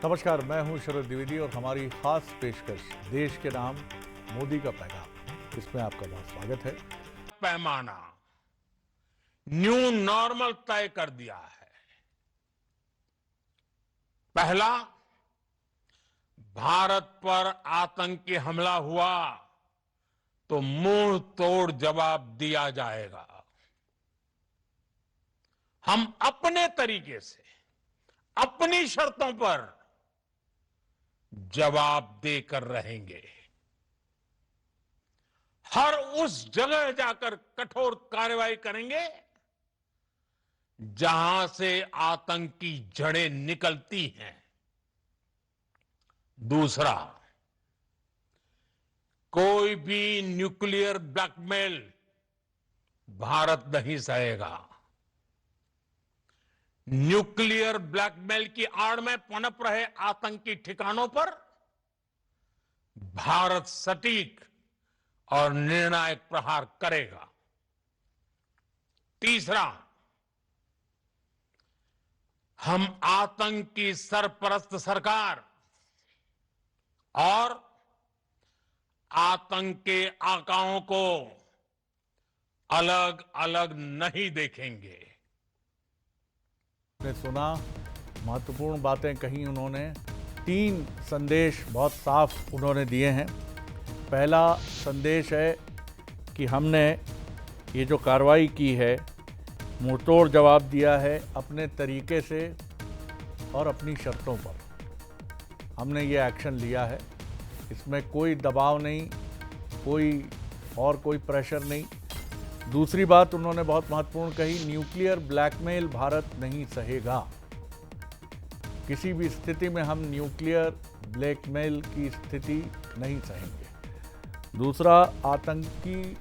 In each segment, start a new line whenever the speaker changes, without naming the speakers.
नमस्कार, मैं हूं शरद द्विवेदी और हमारी खास पेशकश देश के नाम मोदी का पैगाम, इसमें आपका बहुत स्वागत है।
पैमाना न्यू नॉर्मल तय कर दिया है। पहला, भारत पर आतंकी हमला हुआ तो मुंह तोड़ जवाब दिया जाएगा। हम अपने तरीके से अपनी शर्तों पर जवाब देकर रहेंगे। हर उस जगह जाकर कठोर कार्रवाई करेंगे जहां से आतंक की जड़ें निकलती हैं। दूसरा, कोई भी न्यूक्लियर ब्लैकमेल भारत नहीं सहेगा। न्यूक्लियर ब्लैकमेल की आड़ में पनप रहे आतंकी ठिकानों पर भारत सटीक और निर्णायक प्रहार करेगा। तीसरा, हम आतंक की सरपरस्त सरकार और आतंक के आकाओं को अलग अलग नहीं देखेंगे।
आपने सुना, महत्वपूर्ण बातें कही उन्होंने। 3 संदेश बहुत साफ उन्होंने दिए हैं। पहला संदेश है कि हमने ये जो कार्रवाई की है, मुंहतोड़ जवाब दिया है अपने तरीके से और अपनी शर्तों पर। हमने ये एक्शन लिया है, इसमें कोई दबाव नहीं, कोई प्रेशर नहीं। दूसरी बात उन्होंने बहुत महत्वपूर्ण कही, न्यूक्लियर ब्लैकमेल भारत नहीं सहेगा। किसी भी स्थिति में हम न्यूक्लियर ब्लैकमेल की स्थिति नहीं सहेंगे। दूसरा, आतंकी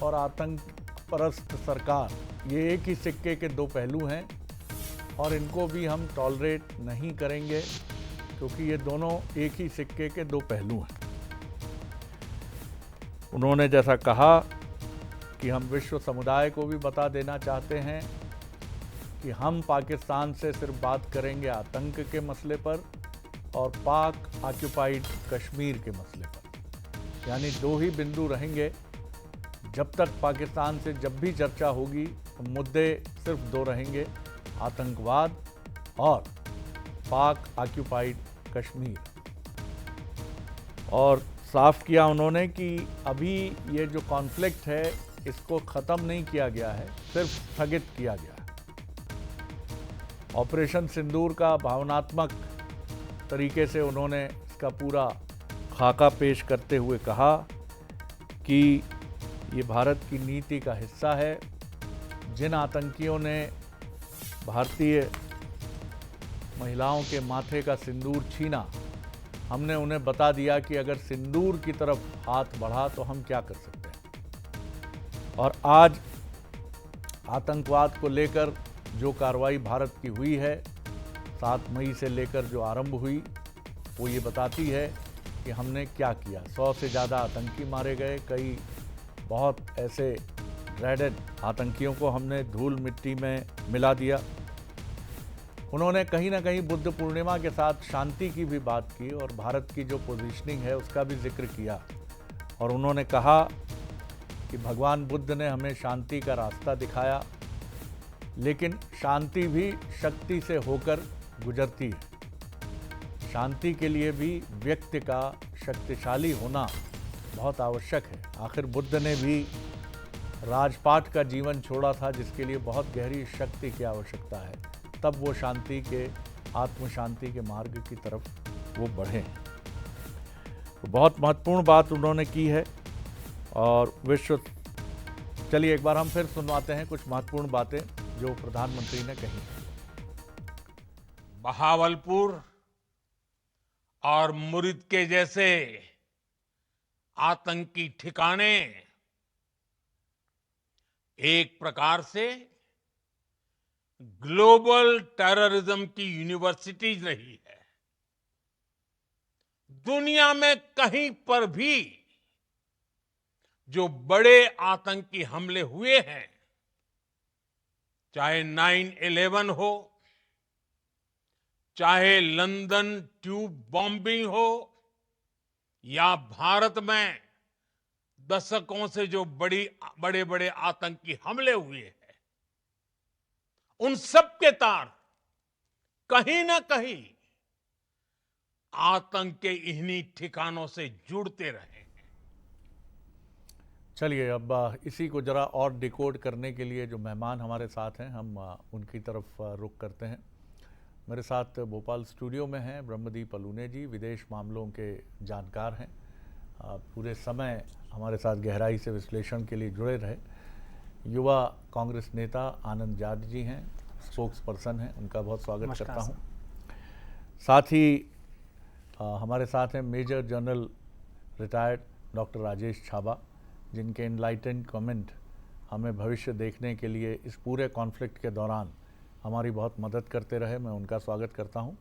और आतंक परस्त सरकार, ये एक ही सिक्के के 2 पहलू हैं और इनको भी हम टॉलरेट नहीं करेंगे, क्योंकि ये दोनों एक ही सिक्के के 2 पहलू हैं। उन्होंने जैसा कहा कि हम विश्व समुदाय को भी बता देना चाहते हैं कि हम पाकिस्तान से सिर्फ बात करेंगे आतंक के मसले पर और पाक ऑक्युपाइड कश्मीर के मसले पर। यानी 2 ही बिंदु रहेंगे। जब तक पाकिस्तान से जब भी चर्चा होगी तो मुद्दे सिर्फ 2 रहेंगे, आतंकवाद और पाक ऑक्युपाइड कश्मीर। और साफ किया उन्होंने कि अभी ये जो कॉन्फ्लिक्ट है इसको ख़त्म नहीं किया गया है, सिर्फ स्थगित किया गया है। ऑपरेशन सिंदूर का भावनात्मक तरीके से उन्होंने इसका पूरा खाका पेश करते हुए कहा कि ये भारत की नीति का हिस्सा है। जिन आतंकियों ने भारतीय महिलाओं के माथे का सिंदूर छीना, हमने उन्हें बता दिया कि अगर सिंदूर की तरफ हाथ बढ़ा तो हम क्या कर सकते हैं। और आज आतंकवाद को लेकर जो कार्रवाई भारत की हुई है, 7 मई से लेकर जो आरंभ हुई, वो ये बताती है कि हमने क्या किया। 100 से ज़्यादा आतंकी मारे गए, कई बहुत ऐसे ड्रेडेड आतंकियों को हमने धूल मिट्टी में मिला दिया। उन्होंने कहीं ना कहीं बुद्ध पूर्णिमा के साथ शांति की भी बात की और भारत की जो पोजीशनिंग है उसका भी जिक्र किया। और उन्होंने कहा कि भगवान बुद्ध ने हमें शांति का रास्ता दिखाया, लेकिन शांति भी शक्ति से होकर गुजरती है। शांति के लिए भी व्यक्ति का शक्तिशाली होना बहुत आवश्यक है। आखिर बुद्ध ने भी राजपाट का जीवन छोड़ा था, जिसके लिए बहुत गहरी शक्ति की आवश्यकता है, तब वो शांति के, आत्म शांति के मार्ग की तरफ वो बढ़े। तो बहुत महत्वपूर्ण बात उन्होंने की है। और चलिए एक बार हम फिर सुनवाते हैं कुछ महत्वपूर्ण बातें जो प्रधानमंत्री ने कही।
बहावलपुर और मुरिद के जैसे आतंकी ठिकाने एक प्रकार से ग्लोबल टेररिज्म की यूनिवर्सिटीज रही है। दुनिया में कहीं पर भी जो बड़े आतंकी हमले हुए हैं, चाहे 9/11 हो, चाहे लंदन ट्यूब बॉम्बिंग हो या भारत में दशकों से जो बड़े बड़े आतंकी हमले हुए हैं, उन सब के तार कहीं ना कहीं आतंक के इन्हीं ठिकानों से जुड़ते रहे।
चलिए अब इसी को जरा और डिकोड करने के लिए जो मेहमान हमारे साथ हैं हम उनकी तरफ रुख करते हैं। मेरे साथ भोपाल स्टूडियो में हैं ब्रह्मदीप अलूने जी, विदेश मामलों के जानकार हैं, पूरे समय हमारे साथ गहराई से विश्लेषण के लिए जुड़े रहे। युवा कांग्रेस नेता आनंद जाट जी हैं, स्पोक्स पर्सन हैं, उनका बहुत स्वागत करता हूं। साथ ही हमारे साथ हैं major general retired doctor Rajesh Chhaba, जिनके इनलाइटेंड कमेंट हमें भविष्य देखने के लिए इस पूरे कॉन्फ्लिक्ट के दौरान हमारी बहुत मदद करते रहे, मैं उनका स्वागत करता हूं।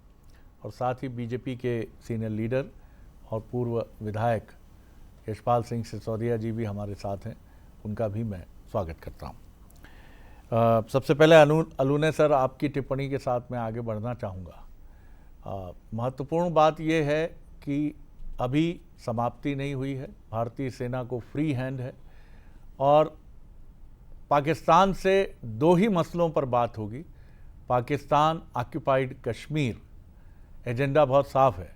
और साथ ही बीजेपी के सीनियर लीडर और पूर्व विधायक यशपाल सिंह सिसोदिया जी भी हमारे साथ हैं, उनका भी मैं स्वागत करता हूं। सबसे पहले अलूने सर, आपकी टिप्पणी के साथ मैं आगे बढ़ना चाहूँगा। महत्वपूर्ण बात यह है कि अभी समाप्ति नहीं हुई है, भारतीय सेना को फ्री हैंड है और पाकिस्तान से दो ही मसलों पर बात होगी। पाकिस्तान ऑक्युपाइड कश्मीर एजेंडा बहुत साफ है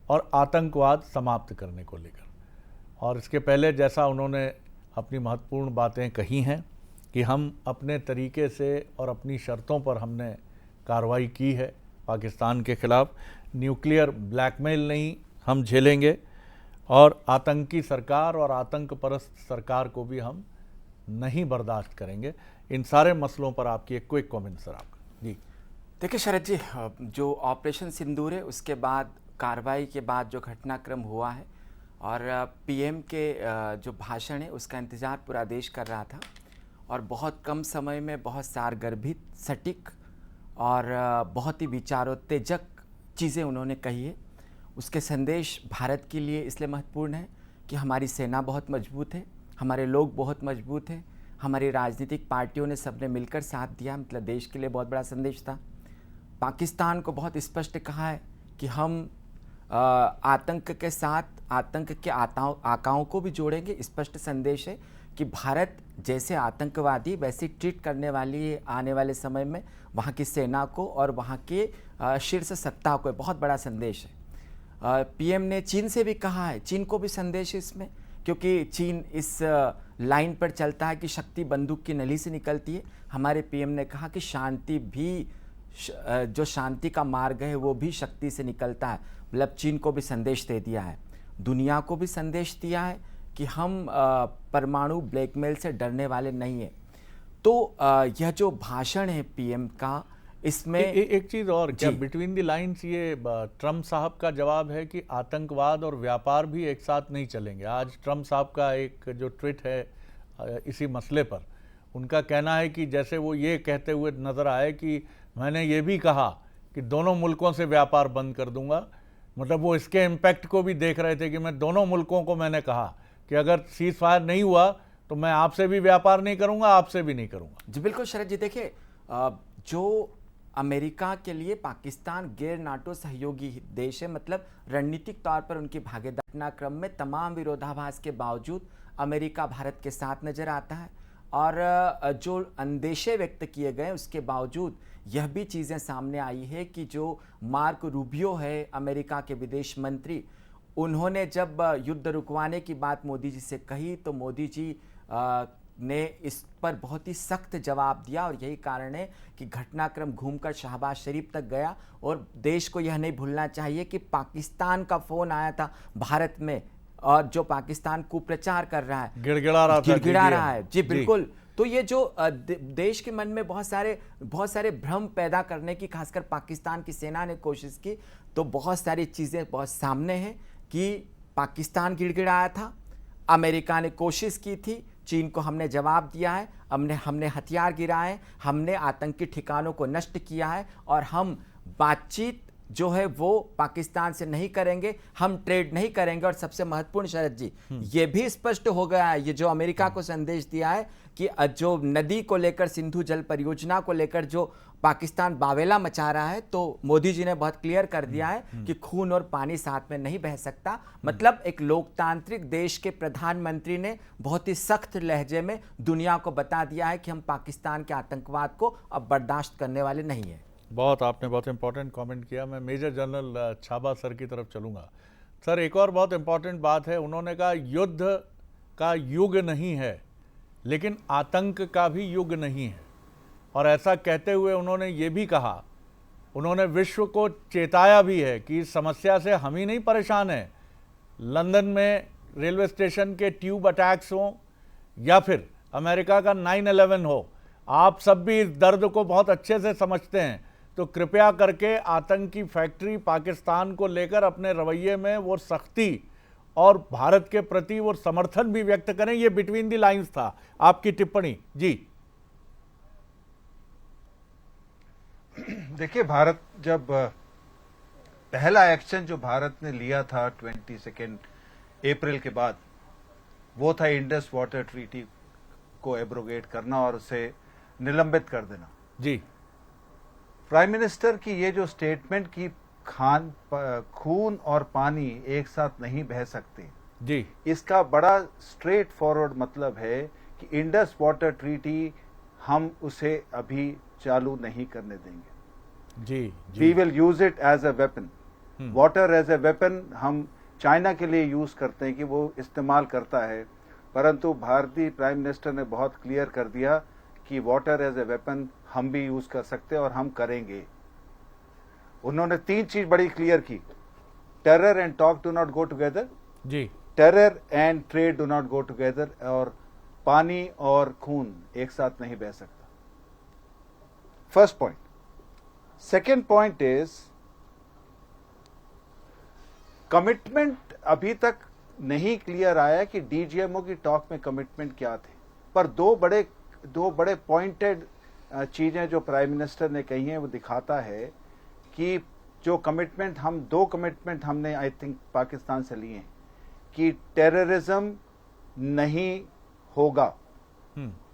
और आतंकवाद समाप्त करने को लेकर। और इसके पहले जैसा उन्होंने अपनी महत्वपूर्ण बातें कही हैं कि हम अपने तरीके से और अपनी शर्तों पर हमने कार्रवाई की है पाकिस्तान के खिलाफ, न्यूक्लियर ब्लैकमेल नहीं हम झेलेंगे और आतंकी सरकार और आतंक परस्त सरकार को भी हम नहीं बर्दाश्त करेंगे। इन सारे मसलों पर आपकी एक क्विक कमेंट सर आपका। जी
देखिए शरद जी, जो ऑपरेशन सिंदूर है उसके बाद कार्रवाई के बाद जो घटनाक्रम हुआ है और पीएम के जो भाषण है उसका इंतज़ार पूरा देश कर रहा था और बहुत कम समय में बहुत सारगर्भित, सटीक और बहुत ही विचारोत्तेजक चीज़ें उन्होंने कही है। उसके संदेश भारत के लिए इसलिए महत्वपूर्ण है कि हमारी सेना बहुत मजबूत है, हमारे लोग बहुत मजबूत हैं, हमारी राजनीतिक पार्टियों ने सबने मिलकर साथ दिया, मतलब देश के लिए बहुत बड़ा संदेश था। पाकिस्तान को बहुत स्पष्ट कहा है कि हम आतंक के साथ आतंक के आकाओं को भी जोड़ेंगे। स्पष्ट संदेश है कि भारत जैसे आतंकवादी वैसे ट्रीट करने वाली आने वाले समय में वहाँ की सेना को और वहाँ के शीर्ष सत्ता को बहुत बड़ा संदेश है। पीएम ने चीन से भी कहा है, चीन को भी संदेश है इसमें, क्योंकि चीन इस लाइन पर चलता है कि शक्ति बंदूक की नली से निकलती है। हमारे पीएम ने कहा कि शांति भी, जो शांति का मार्ग है वो भी शक्ति से निकलता है। मतलब चीन को भी संदेश दे दिया है, दुनिया को भी संदेश दिया है कि हम परमाणु ब्लैकमेल से डरने वाले नहीं हैं। तो यह जो भाषण है पीएम का, इसमें
एक चीज़ और, क्या बिटवीन द लाइंस ये ट्रम्प साहब का जवाब है कि आतंकवाद और व्यापार भी एक साथ नहीं चलेंगे? आज ट्रम्प साहब का एक जो ट्वीट है इसी मसले पर, उनका कहना है कि जैसे वो ये कहते हुए नज़र आए कि मैंने ये भी कहा कि दोनों मुल्कों से व्यापार बंद कर दूंगा। मतलब वो इसके इम्पैक्ट को भी देख रहे थे कि मैं दोनों मुल्कों को मैंने कहा कि अगर सीज फायर नहीं हुआ तो मैं आपसे भी व्यापार नहीं करूंगा, आपसे भी नहीं करूंगा।
जी बिल्कुल शरद जी, देखिए जो अमेरिका के लिए पाकिस्तान गैर नाटो सहयोगी देश है, मतलब रणनीतिक तौर पर उनकी भागीदारी घटनाक्रम में तमाम विरोधाभास के बावजूद अमेरिका भारत के साथ नजर आता है और जो अंदेशे व्यक्त किए गए उसके बावजूद यह भी चीज़ें सामने आई है कि जो मार्को रूबियो है अमेरिका के विदेश मंत्री, उन्होंने जब युद्ध रुकवाने की बात मोदी जी से कही तो मोदी जी ने इस पर बहुत ही सख्त जवाब दिया और यही कारण है कि घटनाक्रम घूमकर शहबाज शरीफ तक गया। और देश को यह नहीं भूलना चाहिए कि पाकिस्तान का फ़ोन आया था भारत में और जो पाकिस्तान कुप्रचार कर रहा है, गिड़गिड़ा रहा है। जी बिल्कुल। तो ये जो देश के मन में बहुत सारे भ्रम पैदा करने की खासकर पाकिस्तान की सेना ने कोशिश की, तो बहुत सारी चीज़ें बहुत सामने हैं कि पाकिस्तान गिड़गिड़ाया था, अमेरिका ने कोशिश की थी, चीन को हमने जवाब दिया है, हमने हथियार गिराए, हमने आतंकी ठिकानों को नष्ट किया है और हम बातचीत जो है वो पाकिस्तान से नहीं करेंगे, हम ट्रेड नहीं करेंगे। और सबसे महत्वपूर्ण शरद जी, ये भी स्पष्ट हो गया है, ये जो अमेरिका को संदेश दिया है कि जो नदी को लेकर, सिंधु जल परियोजना को लेकर जो पाकिस्तान बावेला मचा रहा है, तो मोदी जी ने बहुत क्लियर कर दिया है कि खून और पानी साथ में नहीं बह सकता। मतलब एक लोकतांत्रिक देश के प्रधानमंत्री ने बहुत ही सख्त लहजे में दुनिया को बता दिया है कि हम पाकिस्तान के आतंकवाद को अब बर्दाश्त करने वाले नहीं हैं।
आपने बहुत इंपॉर्टेंट कमेंट किया। मैं मेजर जनरल छाबा सर की तरफ चलूँगा। सर, एक और बहुत इंपॉर्टेंट बात है, उन्होंने कहा युद्ध का युग नहीं है लेकिन आतंक का भी युग नहीं है। और ऐसा कहते हुए उन्होंने ये भी कहा, उन्होंने विश्व को चेताया भी है कि इस समस्या से हम ही नहीं परेशान हैं। लंदन में रेलवे स्टेशन के ट्यूब अटैक्स हों या फिर अमेरिका का 9/11 हो, आप सब भी इस दर्द को बहुत अच्छे से समझते हैं। तो कृपया करके आतंकी फैक्ट्री पाकिस्तान को लेकर अपने रवैये में वो सख्ती और भारत के प्रति वो समर्थन भी व्यक्त करें। ये बिटवीन द लाइंस था, आपकी टिप्पणी जी।
देखिए, भारत जब पहला एक्शन जो भारत ने लिया था 22 अप्रैल के बाद, वो था इंडस वाटर ट्रीटी को एब्रोगेट करना और उसे निलंबित कर देना।
जी,
प्राइम मिनिस्टर की ये जो स्टेटमेंट की खून और पानी एक साथ नहीं बह सकते
जी,
इसका बड़ा स्ट्रेट फॉरवर्ड मतलब है कि इंडस वाटर ट्रीटी हम उसे अभी चालू नहीं करने देंगे।
जी,
we will use it as a weapon. Water as a weapon हम चाइना के लिए यूज करते हैं कि वो इस्तेमाल करता है, परंतु भारतीय प्राइम मिनिस्टर ने बहुत क्लियर कर दिया कि वाटर एज ए वेपन हम भी यूज कर सकते हैं और हम करेंगे। उन्होंने 3 चीज बड़ी क्लियर की, terror and talk do not go together,
जी,
terror and trade do not go together, और पानी और खून एक साथ नहीं बह सकता। First point. Second point is commitment अभी तक नहीं क्लियर आया कि डीजीएमओ की टॉक में कमिटमेंट क्या थे, पर दो बड़े पॉइंटेड चीजें जो प्राइम मिनिस्टर ने कही हैं वो दिखाता है कि जो कमिटमेंट दो कमिटमेंट हमने आई थिंक पाकिस्तान से लिए हैं कि टेररिज्म नहीं होगा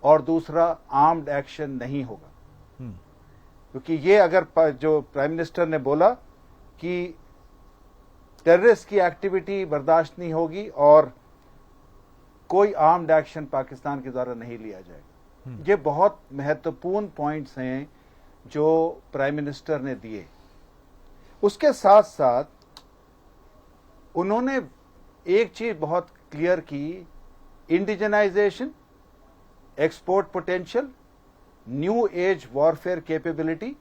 और दूसरा आर्म्ड एक्शन नहीं होगा। क्योंकि ये अगर जो प्राइम मिनिस्टर ने बोला कि टेररिस्ट की एक्टिविटी बर्दाश्त नहीं होगी और कोई आर्म्ड एक्शन पाकिस्तान के द्वारा नहीं लिया जाएगा, ये बहुत महत्वपूर्ण पॉइंट्स हैं जो प्राइम मिनिस्टर ने दिए। उसके साथ साथ उन्होंने एक चीज बहुत क्लियर की, indigenisation, export potential, new age warfare capability.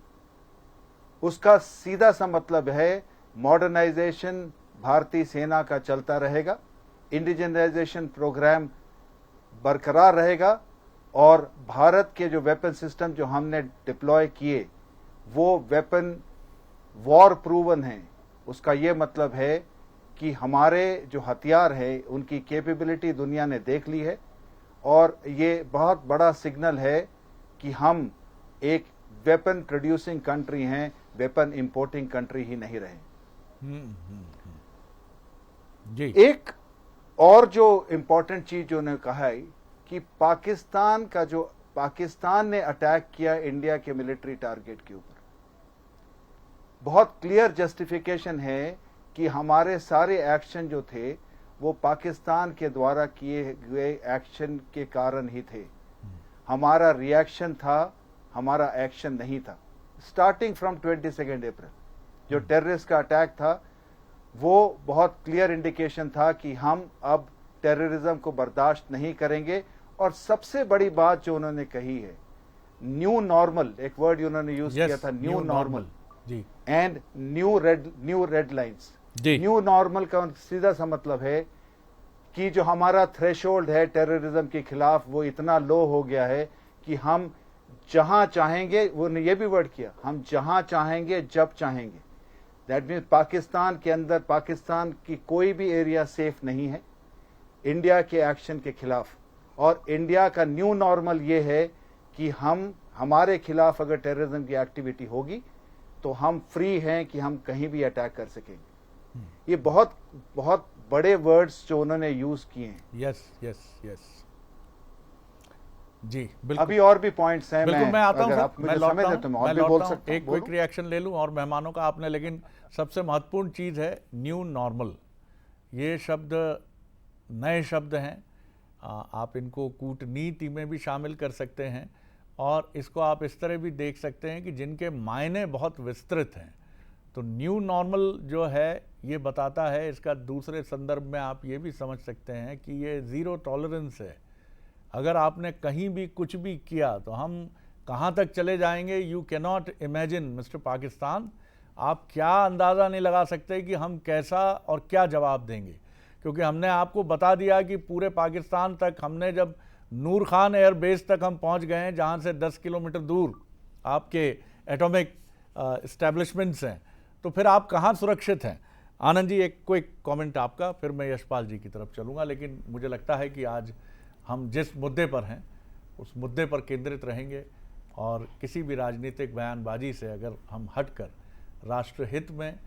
उसका सीधा सा मतलब है मॉडर्नाइजेशन भारतीय सेना का चलता रहेगा, इंडिजनाइजेशन प्रोग्राम बरकरार रहेगा और भारत के जो वेपन सिस्टम जो हमने डिप्लॉय किए वो वेपन वॉर प्रूवन हैं। उसका ये मतलब है कि हमारे जो हथियार हैं उनकी कैपेबिलिटी दुनिया ने देख ली है और ये बहुत बड़ा सिग्नल है कि हम एक वेपन प्रोड्यूसिंग कंट्री हैं, वेपन इंपोर्टिंग कंट्री ही नहीं रहे।
जी।
एक और जो इंपॉर्टेंट चीज जो उन्होंने कहा है कि पाकिस्तान ने अटैक किया इंडिया के मिलिट्री टारगेट के ऊपर, बहुत क्लियर जस्टिफिकेशन है कि हमारे सारे एक्शन जो थे वो पाकिस्तान के द्वारा किए गए एक्शन के कारण ही थे। हमारा रिएक्शन था, हमारा एक्शन नहीं था। स्टार्टिंग फ्रॉम 22 अप्रैल जो टेररिस्ट का अटैक था वो बहुत क्लियर इंडिकेशन था कि हम अब टेररिज्म को बर्दाश्त नहीं करेंगे। और सबसे बड़ी बात जो उन्होंने कही है, न्यू नॉर्मल, एक वर्ड उन्होंने यूज किया था, न्यू नॉर्मल
जी,
and new red lines. New normal का सीधा सा मतलब है कि जो हमारा थ्रेशोल्ड है टेररिज्म के खिलाफ वो इतना लो हो गया है कि हम जहां चाहेंगे, वो ने ये भी वर्ड किया, हम जहां चाहेंगे जब चाहेंगे। दैट मीन्स पाकिस्तान के अंदर, पाकिस्तान की कोई भी एरिया सेफ नहीं है इंडिया के एक्शन के खिलाफ। और इंडिया का न्यू नॉर्मल ये है कि हमारे खिलाफ अगर टेररिज्म की एक्टिविटी होगी तो हम फ्री हैं कि हम कहीं भी अटैक कर सकेंगे। ये बहुत बहुत बड़े वर्ड्स जो उन्होंने यूज किए हैं।
यस यस यस जी बिल्कुल।
अभी और भी पॉइंट्स हैं,
बिल्कुल मैं आता हूं
अगर
सर,
आप
मैं
मुझे
लौटता
समय दें
हूं,
तो मैं
मैं
और भी
लौटता
बोल
हूं।
सकता हूं।
एक क्विक रिएक्शन ले लूं और मेहमानों का आपने, लेकिन सबसे महत्वपूर्ण चीज़ है न्यू नॉर्मल। ये शब्द नए शब्द हैं, आप इनको कूटनीति में भी शामिल कर सकते हैं और इसको आप इस तरह भी देख सकते हैं कि जिनके मायने बहुत विस्तृत हैं। तो न्यू नॉर्मल जो है ये बताता है, इसका दूसरे संदर्भ में आप ये भी समझ सकते हैं कि ये ज़ीरो टॉलरेंस है। अगर आपने कहीं भी कुछ भी किया तो हम कहाँ तक चले जाएंगे, you cannot imagine mister Pakistan. आप क्या अंदाज़ा नहीं लगा सकते कि हम कैसा और क्या जवाब देंगे, क्योंकि हमने आपको बता दिया कि पूरे पाकिस्तान तक हमने, जब नूर खान एयरबेस तक हम पहुंच गए हैं जहां से 10 किलोमीटर दूर आपके एटॉमिक इस्टेब्लिशमेंट्स हैं, तो फिर आप कहां सुरक्षित हैं। आनंद जी एक क्विक कमेंट आपका, फिर मैं यशपाल जी की तरफ चलूंगा। लेकिन मुझे लगता है कि आज हम जिस मुद्दे पर हैं उस मुद्दे पर केंद्रित रहेंगे और किसी भी राजनीतिक बयानबाजी से अगर हम हटकर राष्ट्रहित में,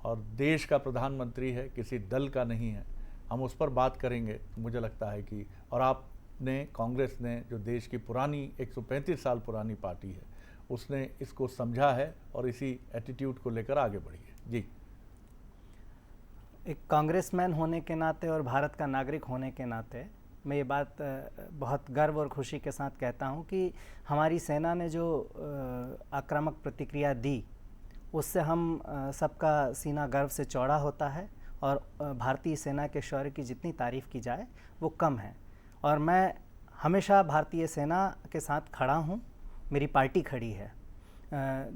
और देश का प्रधानमंत्री है, किसी दल का नहीं है, हम उस पर बात करेंगे तो मुझे लगता है कि, और आपने, कांग्रेस ने जो देश की पुरानी 135 साल पुरानी पार्टी है, उसने इसको समझा है और इसी एटीट्यूड को लेकर आगे बढ़ी है। जी,
एक कांग्रेसमैन होने के नाते और भारत का नागरिक होने के नाते मैं ये बात बहुत गर्व और खुशी के साथ कहता हूँ कि हमारी सेना ने जो आक्रामक प्रतिक्रिया दी, उससे हम सबका सीना गर्व से चौड़ा होता है और भारतीय सेना के शौर्य की जितनी तारीफ़ की जाए वो कम है। और मैं हमेशा भारतीय सेना के साथ खड़ा हूँ, मेरी पार्टी खड़ी है।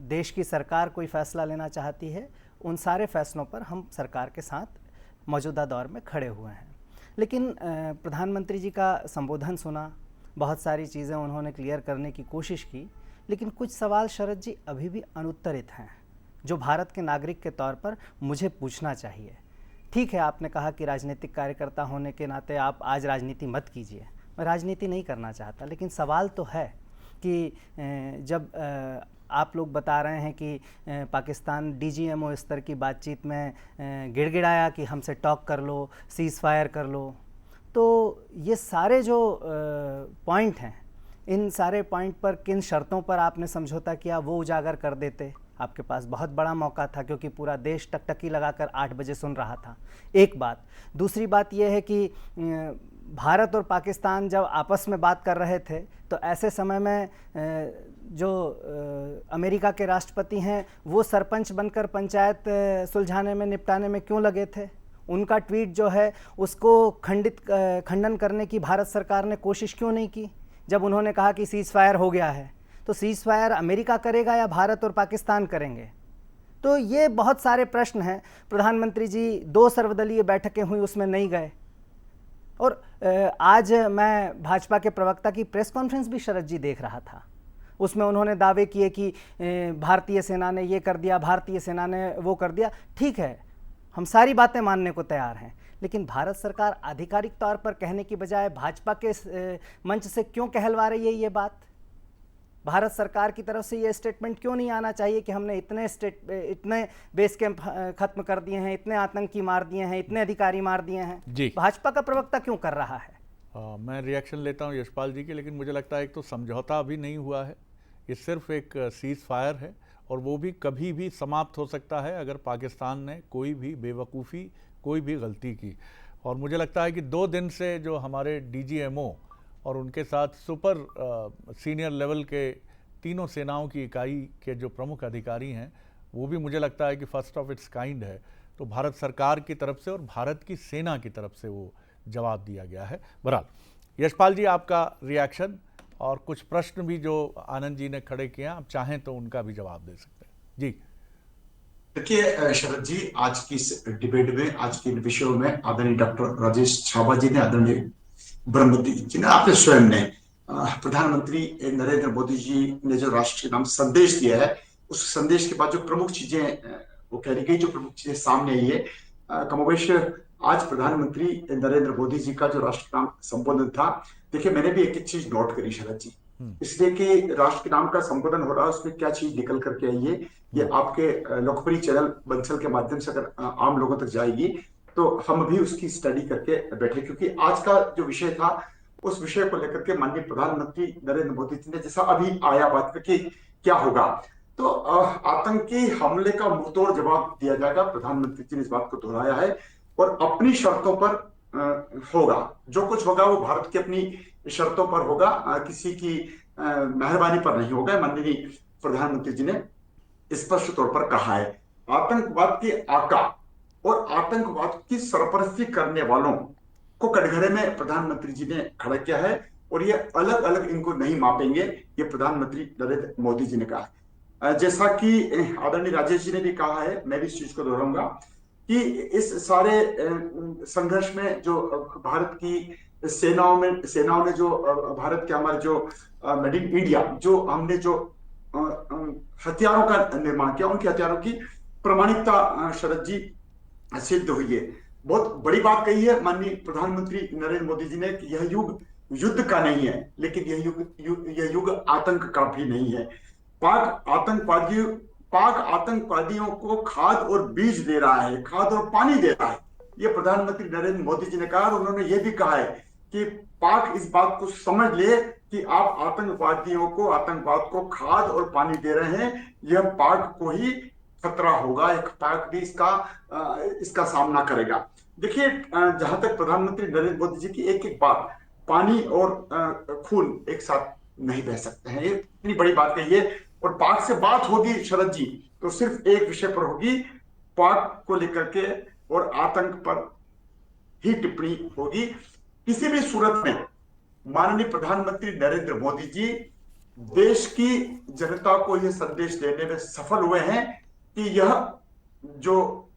देश की सरकार कोई फ़ैसला लेना चाहती है, उन सारे फैसलों पर हम सरकार के साथ मौजूदा दौर में खड़े हुए हैं। लेकिन प्रधानमंत्री जी का संबोधन सुना, बहुत सारी चीज़ें उन्होंने क्लियर करने की कोशिश की, लेकिन कुछ सवाल शरद जी अभी भी अनुत्तरित हैं जो भारत के नागरिक के तौर पर मुझे पूछना चाहिए। ठीक है, आपने कहा कि राजनीतिक कार्यकर्ता होने के नाते आप आज राजनीति मत कीजिए, मैं राजनीति नहीं करना चाहता, लेकिन सवाल तो है कि जब आप लोग बता रहे हैं कि पाकिस्तान डीजीएमओ स्तर की बातचीत में गिड़गिड़ाया कि हमसे टॉक कर लो, सीज़ फायर कर लो, तो ये सारे जो पॉइंट हैं, इन सारे पॉइंट पर किन शर्तों पर आपने समझौता किया वो उजागर कर देते। आपके पास बहुत बड़ा मौका था क्योंकि पूरा देश टकटकी लगाकर 8 बजे सुन रहा था। एक बात। दूसरी बात यह है कि भारत और पाकिस्तान जब आपस में बात कर रहे थे तो ऐसे समय में जो अमेरिका के राष्ट्रपति हैं वो सरपंच बनकर पंचायत सुलझाने में, निपटाने में क्यों लगे थे? उनका ट्वीट जो है उसको खंडन करने की भारत सरकार ने कोशिश क्यों नहीं की? जब उन्होंने कहा कि सीज़ फायर हो गया है, तो सीज़ फायर अमेरिका करेगा या भारत और पाकिस्तान करेंगे? तो ये बहुत सारे प्रश्न हैं। प्रधानमंत्री जी 2 सर्वदलीय बैठकें हुई, उसमें नहीं गए। और आज मैं भाजपा के प्रवक्ता की प्रेस कॉन्फ्रेंस भी शरद जी देख रहा था, उसमें उन्होंने दावे किए कि भारतीय सेना ने ये कर दिया, भारतीय सेना ने वो कर दिया। ठीक है, हम सारी बातें मानने को तैयार हैं, लेकिन भारत सरकार आधिकारिक तौर पर कहने की बजाय भाजपा के मंच से क्यों कहलवा रही है ये बात? भारत सरकार की तरफ से ये स्टेटमेंट क्यों नहीं आना चाहिए कि हमने इतने बेस कैंप खत्म कर दिए हैं, इतने आतंकी मार दिए हैं, इतने अधिकारी मार दिए हैं?
जी,
भाजपा का प्रवक्ता क्यों कर रहा है?
मैं रिएक्शन लेता हूं यशपाल जी के, लेकिन मुझे लगता है एक तो समझौता अभी नहीं हुआ है, ये सिर्फ एक सीज़ फायर है और वो भी कभी भी समाप्त हो सकता है अगर पाकिस्तान ने कोई भी बेवकूफ़ी, कोई भी गलती की। और मुझे लगता है कि 2 दिन से जो हमारे डीजीएमओ और उनके साथ सुपर सीनियर लेवल के तीनों सेनाओं की इकाई के जो प्रमुख अधिकारी हैं, वो भी मुझे लगता है कि फर्स्ट ऑफ इट्स काइंड है। तो भारत सरकार की तरफ से और भारत की सेना की तरफ से वो जवाब दिया गया है। बहरहाल यशपाल जी, आपका रिएक्शन और कुछ प्रश्न भी जो आनंद जी ने खड़े किए हैं, आप चाहें तो उनका भी जवाब दे सकते हैं। जी
देखिए शरद जी, आज की इस डिबेट में, आज के विषयों में आदरणीय डॉक्टर राजेश छाबा जी ने, आदरणीय ब्रह्मवती जी ने, आपने स्वयं ने, प्रधानमंत्री नरेंद्र मोदी जी ने जो राष्ट्रीय नाम संदेश दिया है, उस संदेश के बाद जो प्रमुख चीजें वो कह रही गई, जो प्रमुख चीजें सामने आई है, कमोबेश आज प्रधानमंत्री नरेंद्र मोदी जी का जो राष्ट्र नाम संबोधन था, देखिए मैंने भी एक चीज नोट करी शरद जी, इसलिए कि राष्ट्र के नाम का संबोधन हो रहा है, उसमें क्या चीज निकल करके आई है, ये आपके लोकप्रिय चैनल बंसल के माध्यम से अगर आम लोगों तक जाएगी तो हम भी उसकी स्टडी करके बैठे, क्योंकि आज का जो विषय था उस विषय को लेकर के माननीय प्रधानमंत्री नरेंद्र मोदी जी ने, जैसा अभी आया बात करके क्या होगा, तो आतंकी हमले का मुंहतोड़ जवाब दिया जाएगा। प्रधानमंत्री जी ने इस बात को दोहराया है और अपनी शर्तों पर होगा, जो कुछ होगा वो भारत की अपनी शर्तों पर होगा, किसी की मेहरबानी पर नहीं होगा। माननीय प्रधानमंत्री जी ने स्पष्ट तौर पर कहा है आतंकवाद के आका और आतंकवाद की सरपरस्ती करने वालों को कटघरे में प्रधानमंत्री जी ने खड़ा किया है और ये अलग अलग इनको नहीं मापेंगे, ये प्रधानमंत्री नरेंद्र मोदी जी ने कहा है। जैसा कि आदरणीय राजेश जी ने भी कहा है, मैं भी इस चीज को दोहराऊंगा कि इस सारे संघर्ष में जो भारत की सेनाओं ने जो भारत के हमारे जो मेड इन इंडिया जो हमने जो हथियारों का निर्माण किया, उनके हथियारों की प्रमाणिकता शरद जी सिद्ध हुई है। बहुत बड़ी बात कही है माननीय प्रधानमंत्री नरेंद्र मोदी जी ने कि यह युग युद्ध का नहीं है, लेकिन यह युग आतंक का भी नहीं है। पाक आतंकवादियों को खाद और बीज दे रहा है, खाद और पानी दे रहा है, ये प्रधानमंत्री नरेंद्र मोदी जी ने कहा। और उन्होंने ये भी कहा है कि पाक इस बात को समझ ले कि आप आतंकवाद को खाद और पानी दे रहे हैं, यह पाक को ही खतरा होगा, एक पाक भी इसका सामना करेगा। देखिए, जहां तक प्रधानमंत्री नरेंद्र मोदी जी की एक एक बात, पानी और खून एक साथ नहीं बह सकते हैं, ये इतनी बड़ी बात कही है। और पाक से बात होगी शरद जी तो सिर्फ एक विषय पर होगी, पाक को लेकर के और आतंक पर ही टिप्पणी होगी। किसी भी सूरत में माननीय प्रधानमंत्री नरेंद्र मोदी जी देश की जनता को यह संदेश देने में सफल हुए हैं कि यह जो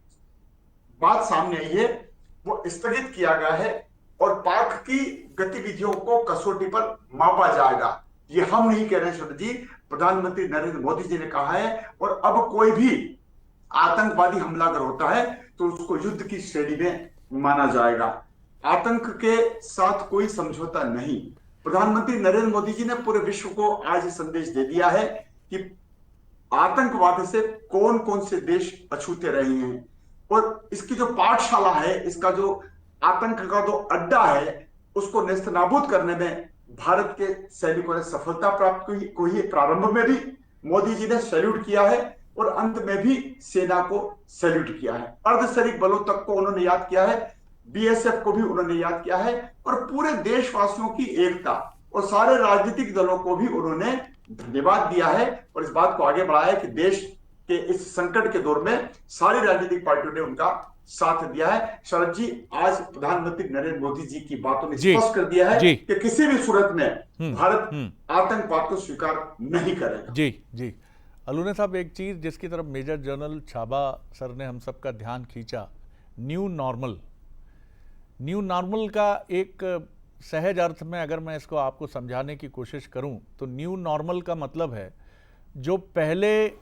बात सामने आई है वो स्थगित किया गया है और पाक की गतिविधियों को कसौटी पर मापा जाएगा। ये हम नहीं कह रहे हैं शरद जी, प्रधानमंत्री नरेंद्र मोदी जी ने कहा है। और अब कोई भी आतंकवादी हमला अगर होता है तो उसको युद्ध की श्रेणी में माना जाएगा। आतंक के साथ कोई समझौता नहीं। प्रधानमंत्री नरेंद्र मोदी जी ने पूरे विश्व को आज ये संदेश दे दिया है कि आतंकवाद से कौन कौन से देश अछूते रहे हैं और इसकी जो पाठशाला है, इसका जो आतंक का जो अड्डा है, उसको नेस्तनाबूद करने में भारत के सैनिकों ने सफलता प्राप्त की है। प्रारंभ में भी मोदी जी ने सैल्यूट किया है और अंत में भी सेना को सैल्यूट किया है। अर्धसैनिक बलों तक को उन्होंने याद किया है, बीएसएफ को भी उन्होंने याद किया है और पूरे देशवासियों की एकता और सारे राजनीतिक दलों को भी उन्होंने धन्यवाद दिया है और इस बात को आगे बढ़ाया है कि देश के इस संकट के दौर में सारी राजनीतिक पार्टियों ने उनका साथ दिया है। शरद जी, आज प्रधानमंत्री नरेंद्र मोदी जी की बातों ने स्पष्ट कर दिया है कि किसी भी सूरत में भारत आतंकवाद को स्वीकार नहीं करेगा।
जी जी अलूने साहब, एक चीज जिसकी तरफ मेजर जनरल छाबा सर ने हम सबका ध्यान खींचा, न्यू नॉर्मल का एक सहज अर्थ में अगर मैं इसको आपको समझाने की कोशिश करूं तो न्यू नॉर्मल का मतलब है जो पहले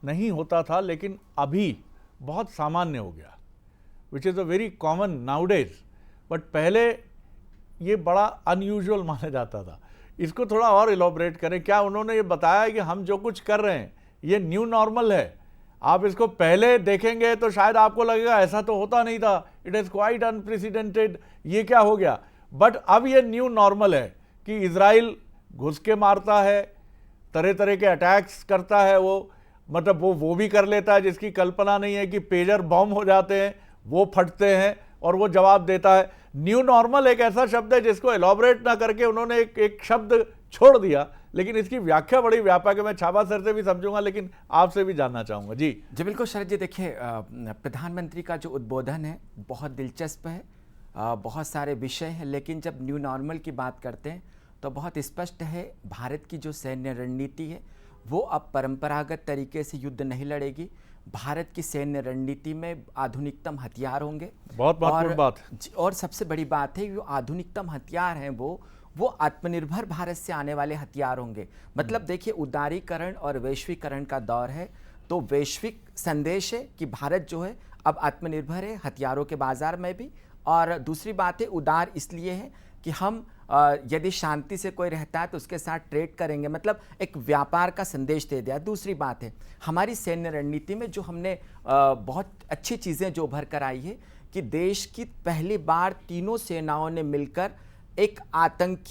नहीं होता था लेकिन अभी बहुत सामान्य हो गया, which is a very common nowadays, but पहले ये बड़ा अनयूजुअल माना जाता था। इसको थोड़ा और इलॉबरेट करें। क्या उन्होंने ये बताया कि हम जो कुछ कर रहे हैं ये न्यू नॉर्मल है? आप इसको पहले देखेंगे तो शायद आपको लगेगा ऐसा तो होता नहीं था, इट इज़ क्वाइट अनप्रेसिडेंटेड, ये क्या हो गया। बट अब ये न्यू नॉर्मल है कि इजराइल घुस के मारता है, तरह तरह के अटैक्स करता है, वो मतलब वो भी कर लेता है जिसकी कल्पना नहीं है कि पेजर बॉम्ब हो जाते हैं, वो फटते हैं और वो जवाब देता है। न्यू नॉर्मल एक ऐसा शब्द है जिसको एलॉबरेट ना करके उन्होंने एक शब्द छोड़ दिया, लेकिन इसकी व्याख्या बड़ी व्यापक है। मैं छाबा सर से भी समझूंगा लेकिन आपसे भी जानना चाहूंगा। जी
बिल्कुल शरद जी, देखिए प्रधानमंत्री का जो उद्बोधन है बहुत दिलचस्प है, बहुत सारे विषय हैं, लेकिन जब न्यू नॉर्मल की बात करते हैं तो बहुत स्पष्ट है भारत की जो सैन्य रणनीति है वो अब परंपरागत तरीके से युद्ध नहीं लड़ेगी। भारत की सैन्य रणनीति में आधुनिकतम हथियार होंगे।
बहुत महत्वपूर्ण बात।
और सबसे बड़ी बात है जो आधुनिकतम हथियार हैं वो आत्मनिर्भर भारत से आने वाले हथियार होंगे। मतलब देखिए, उदारीकरण और वैश्वीकरण का दौर है, तो वैश्विक संदेश है कि भारत जो है अब आत्मनिर्भर है हथियारों के बाजार में भी। और दूसरी बात है, उदार इसलिए है कि हम यदि शांति से कोई रहता है तो उसके साथ ट्रेड करेंगे, मतलब एक व्यापार का संदेश दे दिया। दूसरी बात है हमारी सैन्य रणनीति में जो हमने बहुत अच्छी चीज़ें जो उभर कर आई है कि देश की पहली बार तीनों सेनाओं ने मिलकर एक आतंक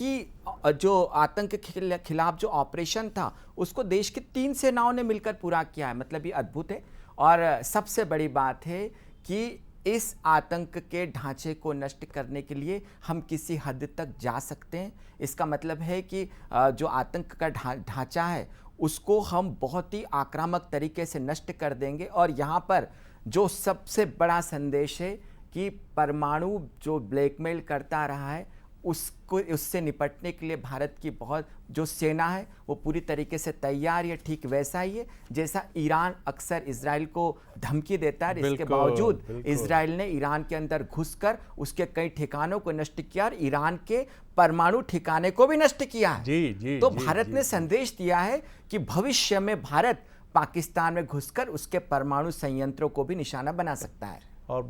के खिलाफ जो ऑपरेशन था उसको देश की 3 सेनाओं ने मिलकर पूरा किया है, मतलब ये अद्भुत है। और सबसे बड़ी बात है कि इस आतंक के ढांचे को नष्ट करने के लिए हम किसी हद तक जा सकते हैं। इसका मतलब है कि जो आतंक का ढांचा है उसको हम बहुत ही आक्रामक तरीके से नष्ट कर देंगे। और यहाँ पर जो सबसे बड़ा संदेश है कि परमाणु जो ब्लैकमेल करता रहा है उससे निपटने के लिए भारत की बहुत जो सेना है वो पूरी तरीके से तैयार है। ठीक वैसा ही है जैसा ईरान अक्सर इजराइल को धमकी देता है, इसके बावजूद इजराइल ने ईरान के अंदर घुसकर उसके कई ठिकानों को नष्ट किया और ईरान के परमाणु ठिकाने को भी नष्ट किया है। तो भारत ने संदेश दिया है कि भविष्य में भारत पाकिस्तान में घुसकर उसके परमाणु संयंत्रों को भी निशाना बना सकता है।
और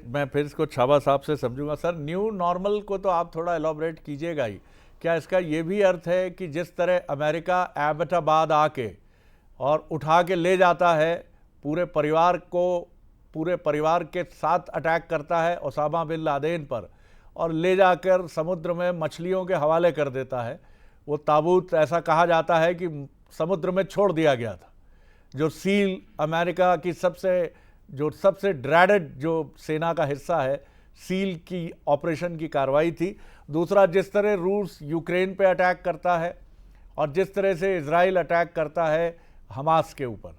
मैं फिर इसको छाबा साहब से समझूंगा। सर, न्यू नॉर्मल को तो आप थोड़ा एलॉबरेट कीजिएगा ही। क्या इसका ये भी अर्थ है कि जिस तरह अमेरिका एबटाबाद आके और उठा के ले जाता है पूरे परिवार के साथ अटैक करता है ओसामा बिन लादेन पर और ले जाकर समुद्र में मछलियों के हवाले कर देता है, वो ताबूत ऐसा कहा जाता है कि समुद्र में छोड़ दिया गया था। जो सील अमेरिका की सबसे ड्रेडेड जो सेना का हिस्सा है, सील की ऑपरेशन की कार्रवाई थी। दूसरा, जिस तरह रूस यूक्रेन पे अटैक करता है और जिस तरह से इजराइल अटैक करता है हमास के ऊपर,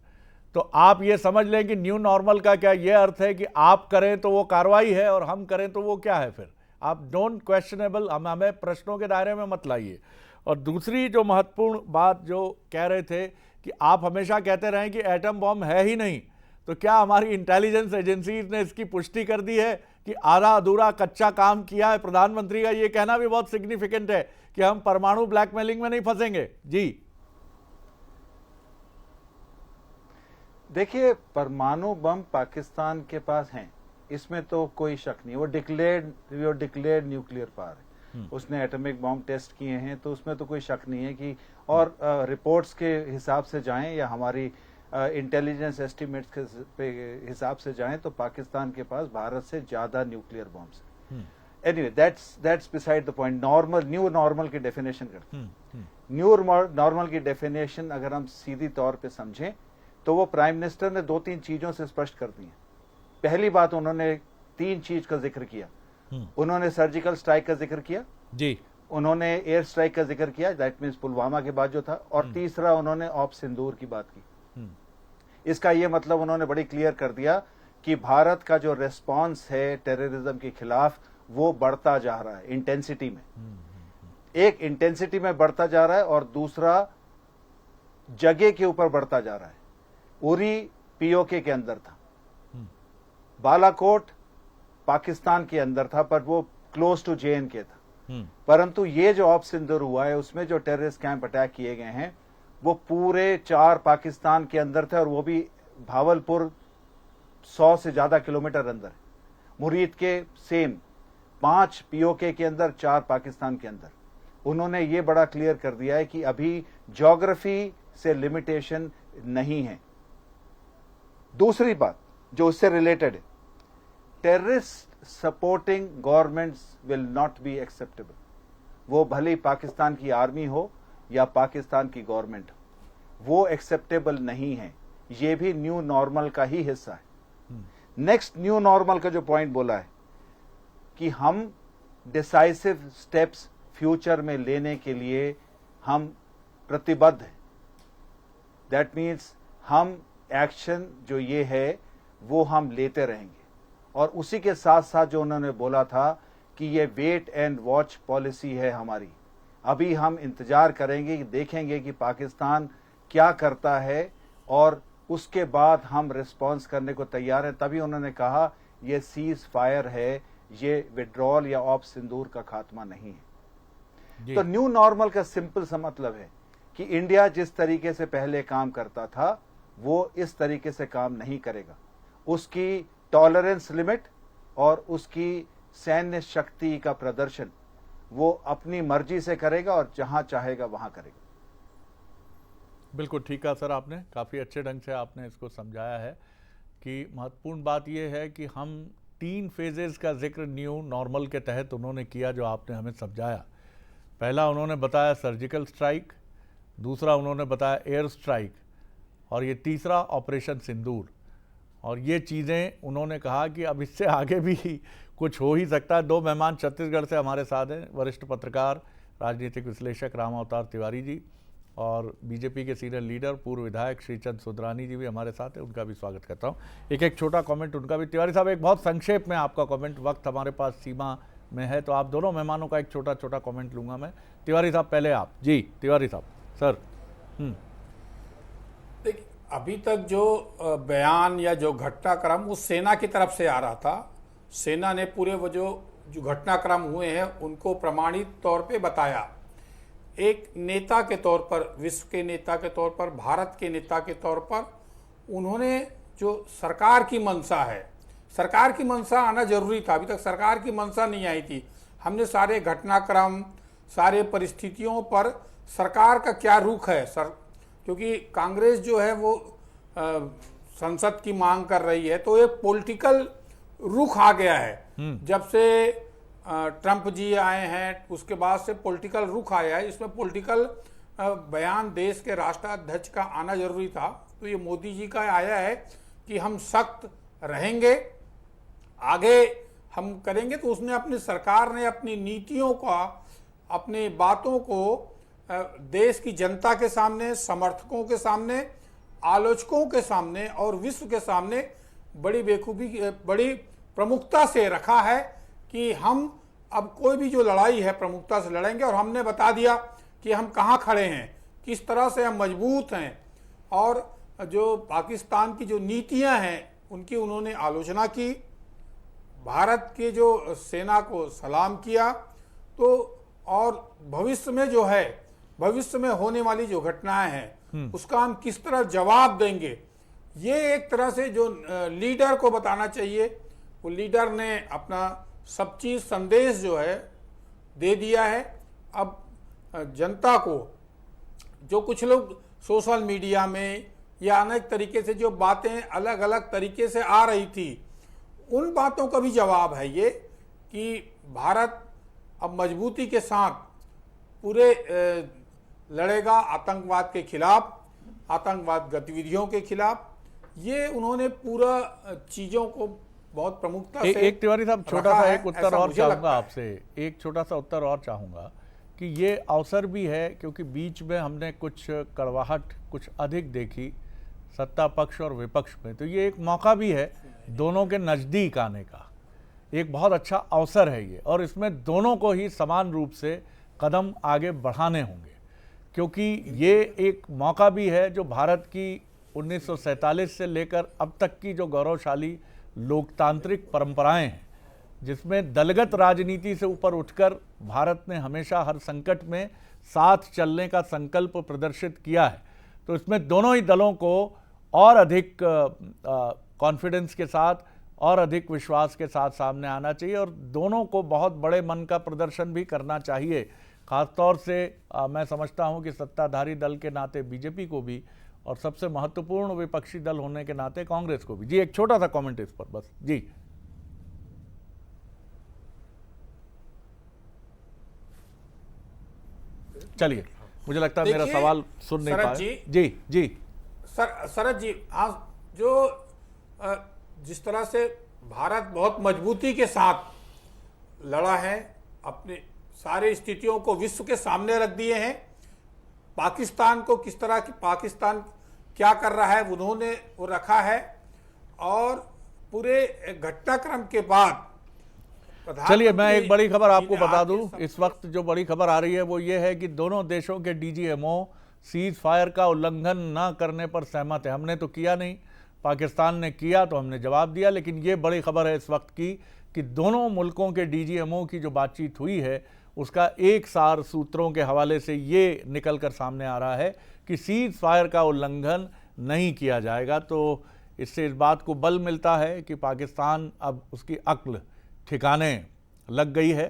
तो आप ये समझ लें कि न्यू नॉर्मल का क्या ये अर्थ है कि आप करें तो वो कार्रवाई है और हम करें तो वो क्या है? फिर आप डोंट क्वेश्चनेबल, हमें प्रश्नों के दायरे में मत लाइए। और दूसरी जो महत्वपूर्ण बात जो कह रहे थे कि आप हमेशा कहते रहें कि एटम बॉम्ब है ही नहीं, तो क्या हमारी इंटेलिजेंस एजेंसीज ने इसकी पुष्टि कर दी है कि आधा अधूरा कच्चा काम किया है? प्रधानमंत्री का ये कहना भी बहुत सिग्निफिकेंट है कि हम परमाणु ब्लैकमेलिंग में नहीं फंसेंगे। जी
देखिए, परमाणु बम पाकिस्तान के पास हैं, इसमें तो कोई शक नहीं। वो डिक्लेयर्ड न्यूक्लियर पावर है, उसने एटॉमिक बॉम्ब टेस्ट किए हैं, तो उसमें तो कोई शक नहीं है कि और रिपोर्ट्स के हिसाब से जाएं या हमारी इंटेलिजेंस एस्टिमेट्स के हिसाब से जाएं तो पाकिस्तान के पास भारत से ज्यादा न्यूक्लियर बॉम्ब्स हैं। Anyway, that's beside the point. New normal की डेफिनेशन करते हैं। न्यू नॉर्मल की डेफिनेशन अगर हम सीधी तौर पे समझें तो वो प्राइम मिनिस्टर ने 2-3 चीजों से स्पष्ट कर दी है। पहली बात, उन्होंने 3 चीज का जिक्र किया। उन्होंने सर्जिकल स्ट्राइक का जिक्र किया जी, उन्होंने एयर स्ट्राइक का जिक्र किया, दैट मीन्स पुलवामा के बाद जो था, और तीसरा उन्होंने ऑपरेशन सिंदूर की बात की। इसका यह मतलब उन्होंने बड़ी क्लियर कर दिया कि भारत का जो रेस्पॉन्स है टेररिज्म के खिलाफ वो बढ़ता जा रहा है इंटेंसिटी में। एक इंटेंसिटी में बढ़ता जा रहा है और दूसरा जगह के ऊपर बढ़ता जा रहा है। उरी पीओके के अंदर था, बालाकोट पाकिस्तान के अंदर था, पर वो क्लोज टू JNK था। परंतु ये जो ऑपरेशन सिंदूर हुआ है उसमें जो टेररिस्ट कैंप अटैक किए गए हैं वो पूरे 4 पाकिस्तान के अंदर थे, और वो भी भावलपुर 100 से ज्यादा किलोमीटर अंदर है। मुरीद के सेम 5 POK के अंदर, 4 पाकिस्तान के अंदर। उन्होंने ये बड़ा क्लियर कर दिया है कि अभी ज्योग्राफी से लिमिटेशन नहीं है। दूसरी बात जो उससे रिलेटेड है, terrorist supporting governments will not be acceptable. वो भले पाकिस्तान की आर्मी हो या पाकिस्तान की गवर्नमेंट, वो एक्सेप्टेबल नहीं है। ये भी न्यू नॉर्मल का ही हिस्सा है। नेक्स्ट न्यू नॉर्मल का जो पॉइंट बोला है कि हम डिसाइसिव स्टेप्स फ्यूचर में लेने के लिए हम प्रतिबद्ध हैं। दैट मीन्स हम एक्शन जो ये है वो हम लेते रहेंगे। और उसी के साथ साथ जो उन्होंने बोला था कि ये वेट एंड वॉच पॉलिसी है हमारी, अभी हम इंतजार करेंगे, देखेंगे कि पाकिस्तान क्या करता है और उसके बाद हम रिस्पॉन्स करने को तैयार हैं। तभी उन्होंने कहा ये सीज फायर है, ये विड्रॉल या ऑपरेशन सिंदूर का खात्मा नहीं है। तो न्यू नॉर्मल का सिंपल सा मतलब है कि इंडिया जिस तरीके से पहले काम करता था वो इस तरीके से काम नहीं करेगा। उसकी टॉलरेंस लिमिट और उसकी सैन्य शक्ति का प्रदर्शन वो अपनी मर्जी से करेगा और जहां चाहेगा वहां करेगा।
बिल्कुल ठीक कहा सर, आपने काफ़ी अच्छे ढंग से आपने इसको समझाया है कि महत्वपूर्ण बात यह है कि हम 3 फेजेस का जिक्र न्यू नॉर्मल के तहत उन्होंने किया, जो आपने हमें समझाया। पहला उन्होंने बताया सर्जिकल स्ट्राइक, दूसरा उन्होंने बताया एयर स्ट्राइक, और ये तीसरा ऑपरेशन सिंदूर। और ये चीज़ें उन्होंने कहा कि अब इससे आगे भी कुछ हो ही सकता है। 2 मेहमान छत्तीसगढ़ से हमारे साथ हैं, वरिष्ठ पत्रकार राजनीतिक विश्लेषक राम अवतार तिवारी जी, और बीजेपी के सीनियर लीडर पूर्व विधायक श्रीचंद सुधरानी जी भी हमारे साथ हैं, उनका भी स्वागत करता हूं। एक छोटा कमेंट उनका भी। तिवारी साहब, एक बहुत संक्षेप में आपका कमेंट, वक्त हमारे पास सीमा में है, तो आप दोनों मेहमानों का एक छोटा छोटा कमेंट लूँगा मैं। तिवारी साहब पहले आप। जी तिवारी साहब। सर।
देखिए, अभी तक जो बयान या जो घटनाक्रम वो सेना की तरफ से आ रहा था। सेना ने पूरे वो जो घटनाक्रम हुए हैं उनको प्रमाणित तौर पे बताया। एक नेता के तौर पर, विश्व के नेता के तौर पर, भारत के नेता के तौर पर उन्होंने जो सरकार की मंशा है, सरकार की मंशा आना जरूरी था। अभी तक सरकार की मंशा नहीं आई थी। हमने सारे घटनाक्रम, सारे परिस्थितियों पर सरकार का क्या रुख है सर, क्योंकि कांग्रेस जो है वो संसद की मांग कर रही है, तो एक पॉलिटिकल रुख आ गया है। जब से ट्रंप जी आए हैं उसके बाद से पॉलिटिकल रुख आया है। इसमें पॉलिटिकल बयान देश के राष्ट्राध्यक्ष का आना जरूरी था। तो ये मोदी जी का आया है कि हम सख्त रहेंगे, आगे हम करेंगे। तो उसने अपनी सरकार ने अपनी नीतियों का, अपनी बातों को देश की जनता के सामने, समर्थकों के सामने, आलोचकों के सामने और विश्व के सामने बड़ी बेखूबी, बड़ी प्रमुखता से रखा है कि हम अब कोई भी जो लड़ाई है प्रमुखता से लड़ेंगे। और हमने बता दिया कि हम कहाँ खड़े हैं, किस तरह से हम मजबूत हैं, और जो पाकिस्तान की जो नीतियां हैं उनकी उन्होंने आलोचना की। भारत के जो सेना को सलाम किया। तो और भविष्य में जो है, भविष्य में होने वाली जो घटनाएं हैं उसका हम किस तरह जवाब देंगे, ये एक तरह से जो लीडर को बताना चाहिए। वो लीडर ने अपना सब चीज संदेश जो है दे दिया है। अब जनता को, जो कुछ लोग सोशल मीडिया में या अनेक तरीके से जो बातें अलग अलग तरीके से आ रही थी, उन बातों का भी जवाब है ये कि भारत अब मजबूती के साथ पूरे लड़ेगा आतंकवाद के खिलाफ, आतंकवाद गतिविधियों के खिलाफ। ये उन्होंने पूरा चीजों को बहुत प्रमुखता से
एक तिवारी साहब, छोटा सा एक उत्तर और चाहूंगा आपसे, एक छोटा सा उत्तर और चाहूंगा कि ये अवसर भी है क्योंकि बीच में हमने कुछ कड़वाहट कुछ अधिक देखी सत्ता पक्ष और विपक्ष में, तो ये एक मौका भी है दोनों के नज़दीक आने का। एक बहुत अच्छा अवसर है ये, और इसमें दोनों को ही समान रूप से कदम आगे बढ़ाने होंगे, क्योंकि ये एक मौका भी है जो भारत की 1947 से लेकर अब तक की जो गौरवशाली लोकतांत्रिक परंपराएं हैं, जिसमें दलगत राजनीति से ऊपर उठकर भारत ने हमेशा हर संकट में साथ चलने का संकल्प प्रदर्शित किया है। तो इसमें दोनों ही दलों को और अधिक कॉन्फिडेंस के साथ और अधिक विश्वास के साथ सामने आना चाहिए, और दोनों को बहुत बड़े मन का प्रदर्शन भी करना चाहिए। खासतौर से मैं समझता हूं कि सत्ताधारी दल के नाते बीजेपी को भी, और सबसे महत्वपूर्ण विपक्षी दल होने के नाते कांग्रेस को भी। जी एक छोटा सा कमेंट इस पर बस। जी चलिए, मुझे लगता है मेरा सवाल सुन नहीं पाए। जी जी
शरद जी, हाँ, जो जिस तरह से भारत बहुत मजबूती के साथ लड़ा है, अपनी सारी स्थितियों को विश्व के सामने रख दिए हैं। पाकिस्तान को किस तरह की, पाकिस्तान क्या कर रहा है उन्होंने वो रखा है, और पूरे घटनाक्रम के बाद
चलिए मैं एक बड़ी खबर आपको बता दूं। इस वक्त जो बड़ी खबर आ रही है वो ये है कि दोनों देशों के डीजीएमओ सीज फायर का उल्लंघन न करने पर सहमत है। हमने तो किया नहीं, पाकिस्तान ने किया तो हमने जवाब दिया, लेकिन ये बड़ी खबर है इस वक्त की कि दोनों मुल्कों के डीजीएमओ की जो बातचीत हुई है उसका एक सार सूत्रों के हवाले से ये निकल कर सामने आ रहा है कि सीज फायर का उल्लंघन नहीं किया जाएगा। तो इससे इस बात को बल मिलता है कि पाकिस्तान अब उसकी अक्ल ठिकाने लग गई है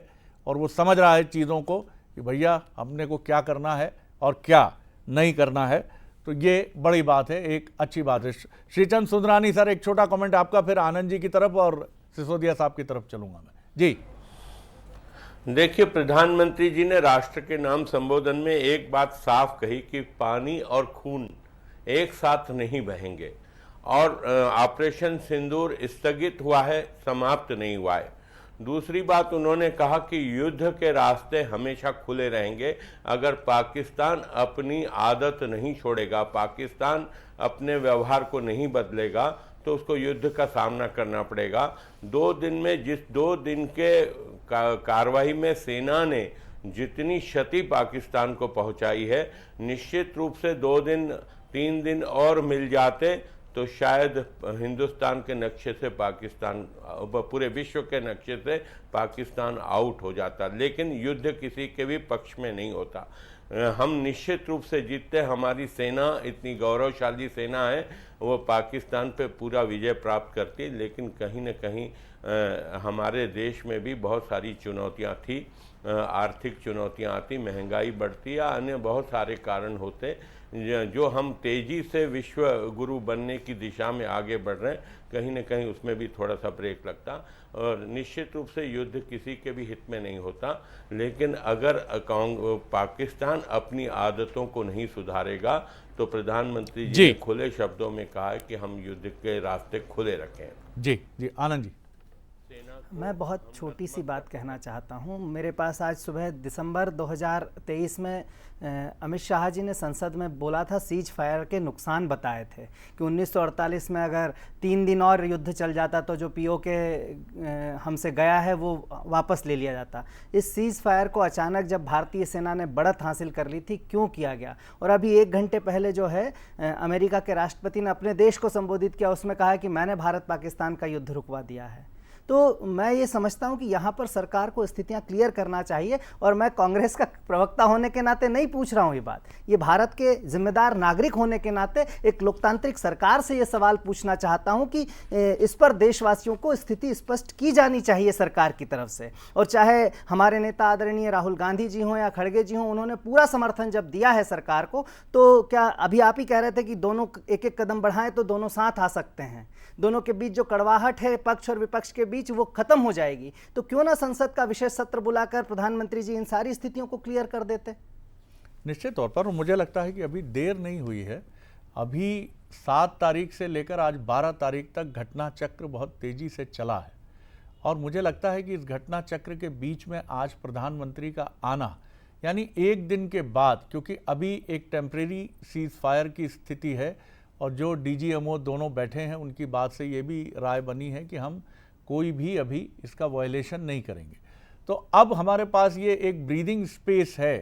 और वो समझ रहा है चीज़ों को कि भैया हमने को क्या करना है और क्या नहीं करना है। तो ये बड़ी बात है, एक अच्छी बात है। श्रीचंद सुंदरानी सर, एक छोटा कमेंट आपका, फिर आनंद जी की तरफ और सिसोदिया साहब की तरफ चलूंगा मैं जी।
देखिए, प्रधानमंत्री जी ने राष्ट्र के नाम संबोधन में एक बात साफ कही कि पानी और खून एक साथ नहीं बहेंगे, और ऑपरेशन सिंदूर स्थगित हुआ है, समाप्त नहीं हुआ है। दूसरी बात उन्होंने कहा कि युद्ध के रास्ते हमेशा खुले रहेंगे अगर पाकिस्तान अपनी आदत नहीं छोड़ेगा, पाकिस्तान अपने व्यवहार को नहीं बदलेगा तो उसको युद्ध का सामना करना पड़ेगा। 2 दिन में, जिस 2 दिन के कार्रवाई में सेना ने जितनी क्षति पाकिस्तान को पहुंचाई है, निश्चित रूप से 2 दिन 3 दिन और मिल जाते तो शायद हिंदुस्तान के नक्शे से पाकिस्तान, पूरे विश्व के नक्शे से पाकिस्तान आउट हो जाता। लेकिन युद्ध किसी के भी पक्ष में नहीं होता। हम निश्चित रूप से जीतते। हमारी सेना इतनी गौरवशाली सेना है, वो पाकिस्तान पे पूरा विजय प्राप्त करती। लेकिन कहीं न कहीं हमारे देश में भी बहुत सारी चुनौतियां थी, आर्थिक चुनौतियां आती, महंगाई बढ़ती या अन्य बहुत सारे कारण होते जो हम तेजी से विश्व गुरु बनने की दिशा में आगे बढ़ रहे हैं, कहीं न कहीं उसमें भी थोड़ा सा ब्रेक लगता। और निश्चित रूप से युद्ध किसी के भी हित में नहीं होता, लेकिन अगर पाकिस्तान अपनी आदतों को नहीं सुधारेगा तो प्रधानमंत्री जी ने खुले शब्दों में कहा है कि हम युद्ध के रास्ते खुले रखें।
जी जी, आनंद जी।
मैं बहुत छोटी सी बात कहना चाहता हूं। मेरे पास आज सुबह दिसंबर 2023 में अमित शाह जी ने संसद में बोला था, सीज फायर के नुकसान बताए थे कि 1948 में अगर 3 दिन और युद्ध चल जाता तो जो पीओके हमसे गया है वो वापस ले लिया जाता। इस सीज फायर को अचानक जब भारतीय सेना ने बढ़त हासिल कर ली थी, क्यों किया गया? और अभी 1 घंटे पहले जो है अमेरिका के राष्ट्रपति ने अपने देश को संबोधित किया, उसमें कहा कि मैंने भारत पाकिस्तान का युद्ध रुकवा दिया है। तो मैं ये समझता हूं कि यहाँ पर सरकार को स्थितियां क्लियर करना चाहिए। और मैं कांग्रेस का प्रवक्ता होने के नाते नहीं पूछ रहा हूं ये बात, ये भारत के जिम्मेदार नागरिक होने के नाते एक लोकतांत्रिक सरकार से ये सवाल पूछना चाहता हूं कि इस पर देशवासियों को स्थिति स्पष्ट की जानी चाहिए सरकार की तरफ से। और चाहे हमारे नेता आदरणीय राहुल गांधी जी हों या खड़गे जी हों, उन्होंने पूरा समर्थन जब दिया है सरकार को, तो क्या अभी आप ही कह रहे थे कि दोनों एक-एक कदम बढ़ाएं तो दोनों साथ आ सकते हैं, दोनों के बीच जो कड़वाहट है पक्ष और विपक्ष के बीच वो खत्म हो जाएगी। तो क्यों ना संसद का विशेष सत्र बुलाकर प्रधानमंत्री जी इन सारी स्थितियों को क्लियर कर देते?
निश्चित तौर पर मुझे लगता है कि अभी देर नहीं हुई है। अभी 7 तारीख से लेकर आज 12 तारीख तक घटना चक्र बहुत तेजी से चला है, और मुझे लगता है कि इस घटना चक्र के बीच में आज प्रधानमंत्री का आना, यानी 1 दिन के बाद, क्योंकि अभी एक टेम्परेरी सीज फायर की स्थिति है और जो DGMO दोनों बैठे हैं उनकी बात से ये भी राय बनी है कि हम कोई भी अभी इसका वायलेशन नहीं करेंगे। तो अब हमारे पास ये एक ब्रीदिंग स्पेस है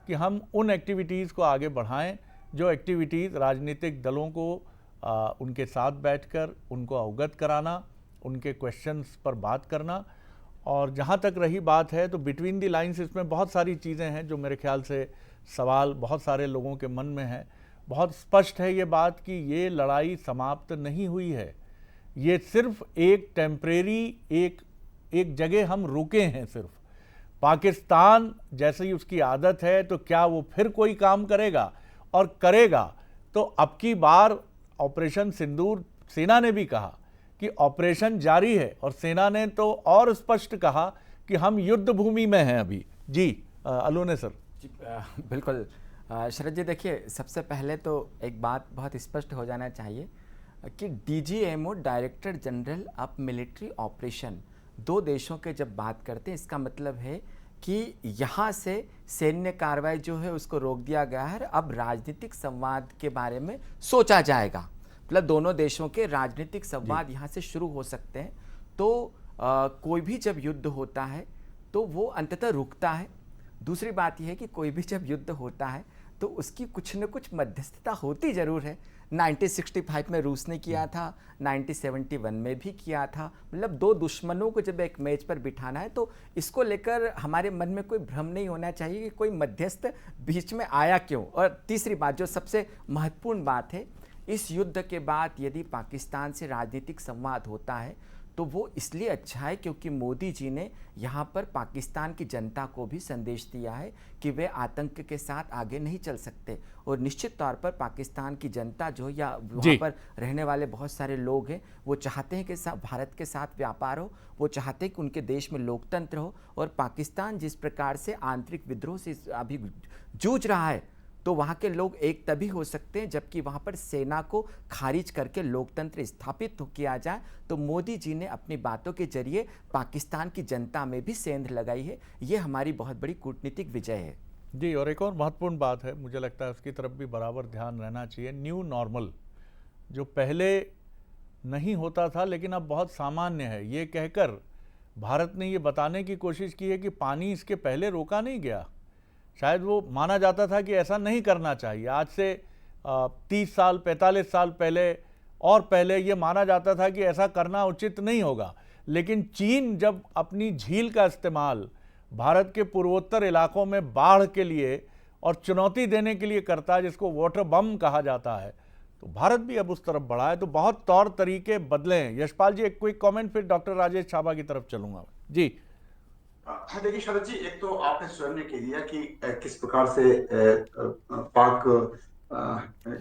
कि हम उन एक्टिविटीज़ को आगे बढ़ाएं जो एक्टिविटीज़ राजनीतिक दलों को उनके साथ बैठकर उनको अवगत कराना, उनके क्वेश्चंस पर बात करना। और जहाँ तक रही बात है तो बिटवीन द लाइंस इसमें बहुत सारी चीज़ें हैं जो मेरे ख्याल से सवाल बहुत सारे लोगों के मन में है। बहुत स्पष्ट है ये बात कि ये लड़ाई समाप्त नहीं हुई है, ये सिर्फ एक टेम्परेरी एक जगह हम रुके हैं। सिर्फ पाकिस्तान जैसे ही उसकी आदत है तो क्या वो फिर कोई काम करेगा, और करेगा तो अब की बार ऑपरेशन सिंदूर, सेना ने भी कहा कि ऑपरेशन जारी है, और सेना ने तो और स्पष्ट कहा कि हम युद्ध भूमि में हैं अभी। जी अलोने सर।
जी बिल्कुल शरद जी, देखिए सबसे पहले तो एक बात बहुत स्पष्ट हो जाना चाहिए कि DGMO director general of military operation 2 देशों के जब बात करते हैं, इसका मतलब है कि यहाँ से सैन्य कार्रवाई जो है उसको रोक दिया गया है। अब राजनीतिक संवाद के बारे में सोचा जाएगा, मतलब दोनों देशों के राजनीतिक संवाद यहाँ से शुरू हो सकते हैं। तो कोई भी जब युद्ध होता है तो वो अंततः रुकता है। दूसरी बात यह है कि कोई भी जब युद्ध होता है तो उसकी कुछ न कुछ मध्यस्थता होती ज़रूर है। 1965 में रूस ने किया था, 1971 में भी किया था। मतलब 2 दुश्मनों को जब एक मेज पर बिठाना है तो इसको लेकर हमारे मन में कोई भ्रम नहीं होना चाहिए कि कोई मध्यस्थ बीच में आया क्यों। और तीसरी बात जो सबसे महत्वपूर्ण बात है, इस युद्ध के बाद यदि पाकिस्तान से राजनीतिक संवाद होता है तो वो इसलिए अच्छा है क्योंकि मोदी जी ने यहाँ पर पाकिस्तान की जनता को भी संदेश दिया है कि वे आतंक के साथ आगे नहीं चल सकते। और निश्चित तौर पर पाकिस्तान की जनता जो या वहाँ पर रहने वाले बहुत सारे लोग हैं वो चाहते हैं कि भारत के साथ व्यापार हो, वो चाहते हैं कि उनके देश में लोकतंत्र हो। और पाकिस्तान जिस प्रकार से आंतरिक विद्रोह से अभी जूझ रहा है तो वहाँ के लोग एक तभी हो सकते हैं जबकि वहाँ पर सेना को खारिज करके लोकतंत्र स्थापित किया जाए। तो मोदी जी ने अपनी बातों के जरिए पाकिस्तान की जनता में भी सेंध लगाई है। ये हमारी बहुत बड़ी कूटनीतिक विजय है।
जी, और एक और महत्वपूर्ण बात है, मुझे लगता है उसकी तरफ भी बराबर ध्यान रहना चाहिए। न्यू नॉर्मल जो पहले नहीं होता था लेकिन अब बहुत सामान्य है, ये कहकर भारत ने ये बताने की कोशिश की है कि पानी इसके पहले रोका नहीं गया। शायद वो माना जाता था कि ऐसा नहीं करना चाहिए। आज से 30 साल 45 साल पहले और पहले ये माना जाता था कि ऐसा करना उचित नहीं होगा। लेकिन चीन जब अपनी झील का इस्तेमाल भारत के पूर्वोत्तर इलाकों में बाढ़ के लिए और चुनौती देने के लिए करता है, जिसको वाटर बम कहा जाता है, तो भारत भी अब उस तरफ बढ़ा है। तो बहुत तौर तरीके बदले हैं। यशपाल जी, एक क्विक कमेंट, फिर डॉक्टर राजेश छाबा की तरफ चलूंगा। जी
हाँ, देखिए शरद जी, एक तो आपने स्वयं ने कह दिया कि किस प्रकार से पाक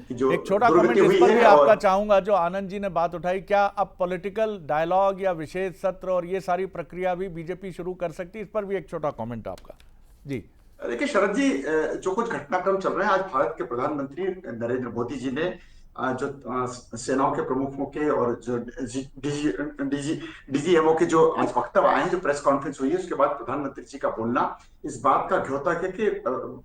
की जो
एक छोटा कमेंट इस पर भी आपका चाहूंगा, जो आनंद जी ने बात उठाई, क्या अब पॉलिटिकल डायलॉग या विशेष सत्र और ये सारी प्रक्रिया भी बीजेपी शुरू कर सकती है? इस पर भी एक छोटा कमेंट आपका। जी
देखिए शरद जी, जो कुछ घटनाक्रम चल रहे हैं, आज भारत के प्रधानमंत्री नरेंद्र मोदी जी ने जो सेनाओं के प्रमुखों के और जो डीजीएमओ के जो आज वक्तव्य आए हैं, जो प्रेस कॉन्फ्रेंस हुई है, उसके बाद प्रधानमंत्री जी का बोलना इस बात का द्योतक है कि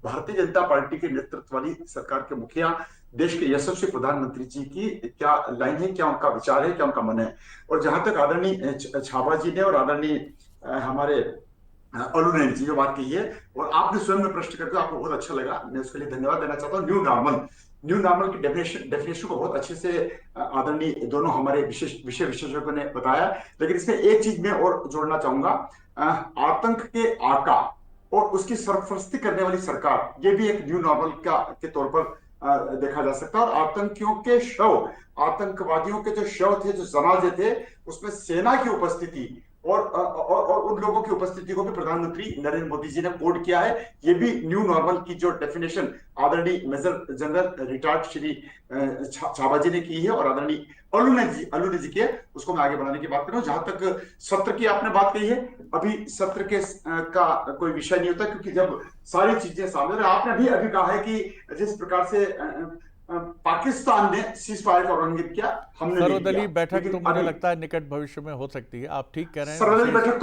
भारतीय जनता पार्टी के नेतृत्व वाली सरकार के मुखिया, देश के यशस्वी प्रधानमंत्री जी की क्या लाइन है, क्या उनका विचार है, क्या उनका मन है। और जहां तक आदरणीय छाबा जी ने और आदरणीय हमारे अलू ने जो बात कही है, और आपने स्वयं में प्रश्न करके आपको बहुत अच्छा लगा, मैं उसके लिए धन्यवाद देना चाहता हूँ। न्यू नॉर्मल की डेफिनेशन को बहुत अच्छे से आदरणीय दोनों हमारे विषय विशेषज्ञों ने बताया। लेकिन इसमें एक चीज मैं और जोड़ना चाहूंगा, आतंक के आका और उसकी सरपरस्ती करने वाली सरकार, ये भी एक न्यू नॉर्मल के तौर पर देखा जा सकता है। और आतंकियों के शव, आतंकवादियों के जो शव थे, जो जनाजे थे, उसमें सेना की उपस्थिति और उन लोगों की उपस्थिति को भी प्रधानमंत्री नरेंद्र मोदी जी ने कोड किया है। ये भी न्यू नॉर्मल की जो डेफिनेशन आदरणीय मेजर जनरल रिटायर्ड श्री छाबा जी ने की है और आदरणीय अलू ने जी की है, उसको मैं आगे बढ़ाने की बात कर रहा हूँ। जहां तक सत्र की आपने बात कही है, अभी सत्र के का कोई विषय नहीं होता, क्योंकि जब सारी चीजें सामने, आपने अभी कहा है कि जिस प्रकार से पाकिस्तान ने सीज फायर का उल्लंघन किया, हमने
सर्वदलीय बैठक तो मुझे लगता है निकट भविष्य में हो सकती है। आप ठीक कह रहे हैं।
सर्वदलीय बैठक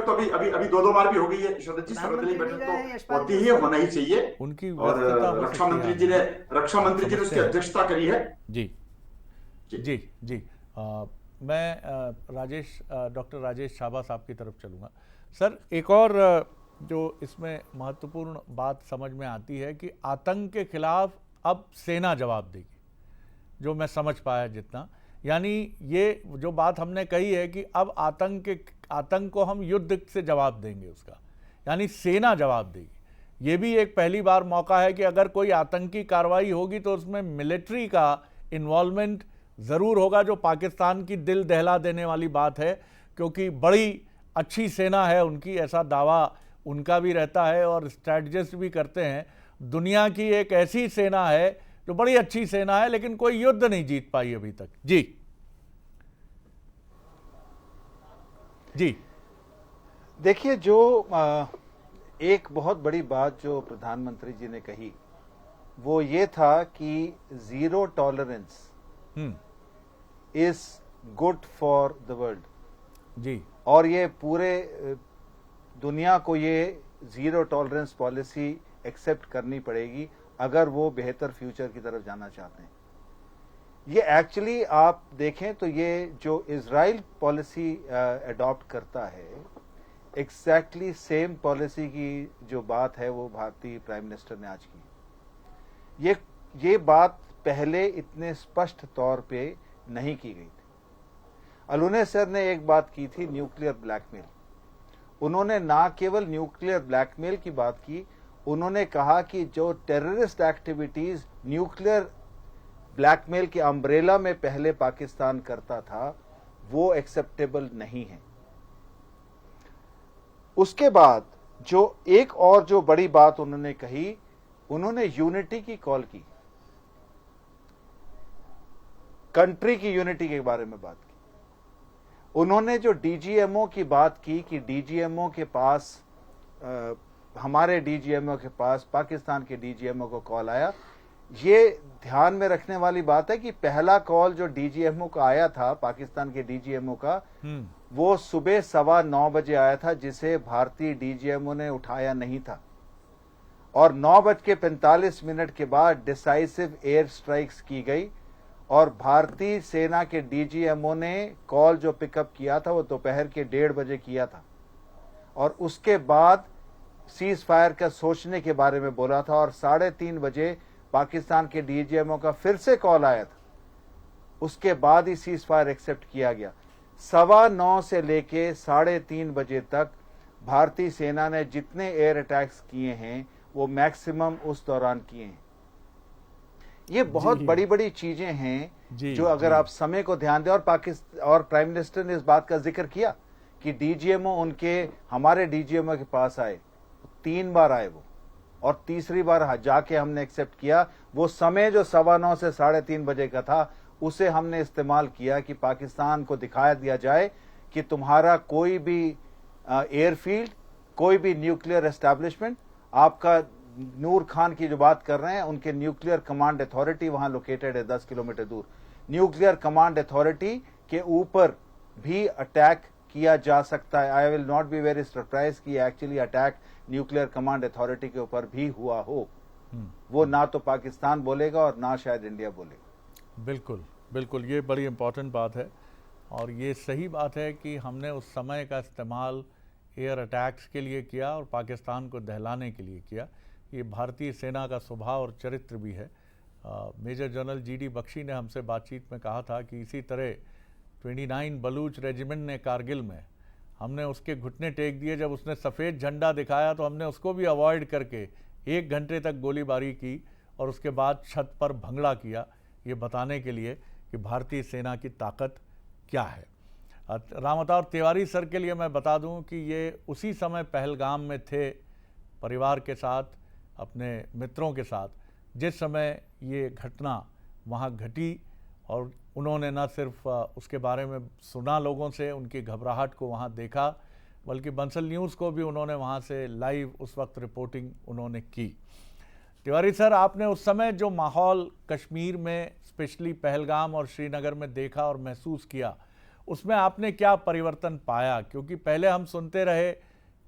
तो अभी दो बार भी हो गई है शरद जी। सर्वदलीय बैठक तो होती ही होना ही चाहिए
उनकी,
और रक्षा मंत्री जी ने उसकी अध्यक्षता करी है।
जी जी जी मैं डॉक्टर राजेश छाबा साहब की तरफ चलूंगा। सर, एक और जो इसमें महत्वपूर्ण बात समझ में आती है कि आतंक के खिलाफ अब सेना जवाब देगी, जो मैं समझ पाया जितना। यानी ये जो बात हमने कही है कि अब आतंक को हम युद्ध से जवाब देंगे, उसका यानी सेना जवाब देगी। ये भी एक पहली बार मौका है कि अगर कोई आतंकी कार्रवाई होगी तो उसमें मिलिट्री का इन्वॉल्वमेंट ज़रूर होगा, जो पाकिस्तान की दिल दहला देने वाली बात है, क्योंकि बड़ी अच्छी सेना है उनकी, ऐसा दावा उनका भी रहता है और स्ट्रैटेजिस्ट भी करते हैं। दुनिया की एक ऐसी सेना है जो बड़ी अच्छी सेना है, लेकिन कोई युद्ध नहीं जीत पाई अभी तक। जी जी
देखिए, जो एक बहुत बड़ी बात जो प्रधानमंत्री जी ने कही वो ये था कि zero tolerance is good for the world.
जी, और
ये पूरे दुनिया को ये जीरो टॉलरेंस पॉलिसी एक्सेप्ट करनी पड़ेगी अगर वो बेहतर फ्यूचर की तरफ जाना चाहते हैं। ये एक्चुअली आप देखें तो ये जो इजराइल पॉलिसी अडॉप्ट करता है, एग्जैक्टली सेम पॉलिसी की जो बात है वो भारतीय प्राइम मिनिस्टर ने आज की। ये बात पहले इतने स्पष्ट तौर पे नहीं की गई थी। अलूने सर ने एक बात की थी, न्यूक्लियर ब्लैकमेल। उन्होंने ना केवल न्यूक्लियर ब्लैकमेल की बात की, उन्होंने कहा कि जो टेररिस्ट एक्टिविटीज न्यूक्लियर ब्लैकमेल के अम्ब्रेला में पहले पाकिस्तान करता था, वो एक्सेप्टेबल नहीं है। उसके बाद एक और जो बड़ी बात उन्होंने कही, उन्होंने यूनिटी की कॉल की, कंट्री की यूनिटी के बारे में बात की। उन्होंने जो डीजीएमओ की बात की कि डीजीएमओ के पास हमारे डीजीएमओ के पास पाकिस्तान के डीजीएमओ को कॉल आया, ये ध्यान में रखने वाली बात है कि पहला कॉल जो डीजीएमओ का आया था, पाकिस्तान के डीजीएमओ का, वो सुबह 9:15 बजे आया था, जिसे भारतीय डीजीएमओ ने उठाया नहीं था। और 9:45 के बाद डिसाइसिव एयर स्ट्राइक्स की गई और भारतीय सेना के डीजीएमओ ने कॉल जो पिकअप किया था वो दोपहर के 1:30 बजे किया था और उसके बाद सीज फायर का सोचने के बारे में बोला था और 3:30 बजे पाकिस्तान के डीजीएमओ का फिर से कॉल आया था। उसके बाद ही सीज फायर एक्सेप्ट किया गया। 9:15 से लेके 3:30 बजे तक भारतीय सेना ने जितने एयर अटैक्स किए हैं वो मैक्सिमम उस दौरान किए हैं। ये बहुत बड़ी बड़ी चीजें हैं जो अगर आप समय को ध्यान दें, और प्राइम मिनिस्टर ने इस बात का जिक्र किया कि डीजीएमओ हमारे डीजीएमओ के पास आए, 3 बार आए वो, और तीसरी बार जाके हमने एक्सेप्ट किया। वो समय जो 9:15 से 3:30 बजे का था उसे हमने इस्तेमाल किया कि पाकिस्तान को दिखाया दिया जाए कि तुम्हारा कोई भी एयरफील्ड, कोई भी न्यूक्लियर एस्टैब्लिशमेंट, आपका नूर खान की जो बात कर रहे हैं, उनके न्यूक्लियर कमांड अथॉरिटी वहां लोकेटेड है 10 किलोमीटर दूर। न्यूक्लियर कमांड अथॉरिटी के ऊपर भी अटैक किया जा सकता है। I will not be very surprise कि actually attack nuclear command authority के ऊपर भी हुआ हो। वो ना तो पाकिस्तान बोलेगा और ना शायद इंडिया बोलेगा।
बिल्कुल बिल्कुल, ये बड़ी इंपॉर्टेंट बात है और ये सही बात है कि हमने उस समय का इस्तेमाल एयर अटैक्स के लिए किया और पाकिस्तान को दहलाने के लिए किया। ये भारतीय सेना का स्वभाव और चरित्र भी है। मेजर जनरल जीडी बख्शी ने हमसे बातचीत में कहा था कि इसी तरह 29 बलूच रेजिमेंट ने कारगिल में, हमने उसके घुटने टेक दिए। जब उसने सफ़ेद झंडा दिखाया तो हमने उसको भी अवॉइड करके 1 घंटे तक गोलीबारी की और उसके बाद छत पर भंगड़ा किया, ये बताने के लिए कि भारतीय सेना की ताकत क्या है। राम अवतार तिवारी सर के लिए मैं बता दूं कि ये उसी समय पहलगाम में थे परिवार के साथ, अपने मित्रों के साथ, जिस समय ये घटना वहाँ घटी और उन्होंने न सिर्फ उसके बारे में सुना लोगों से, उनकी घबराहट को वहाँ देखा, बल्कि बंसल न्यूज़ को भी उन्होंने वहाँ से लाइव उस वक्त रिपोर्टिंग उन्होंने की। तिवारी सर, आपने उस समय जो माहौल कश्मीर में स्पेशली पहलगाम और श्रीनगर में देखा और महसूस किया, उसमें आपने क्या परिवर्तन पाया? क्योंकि पहले हम सुनते रहे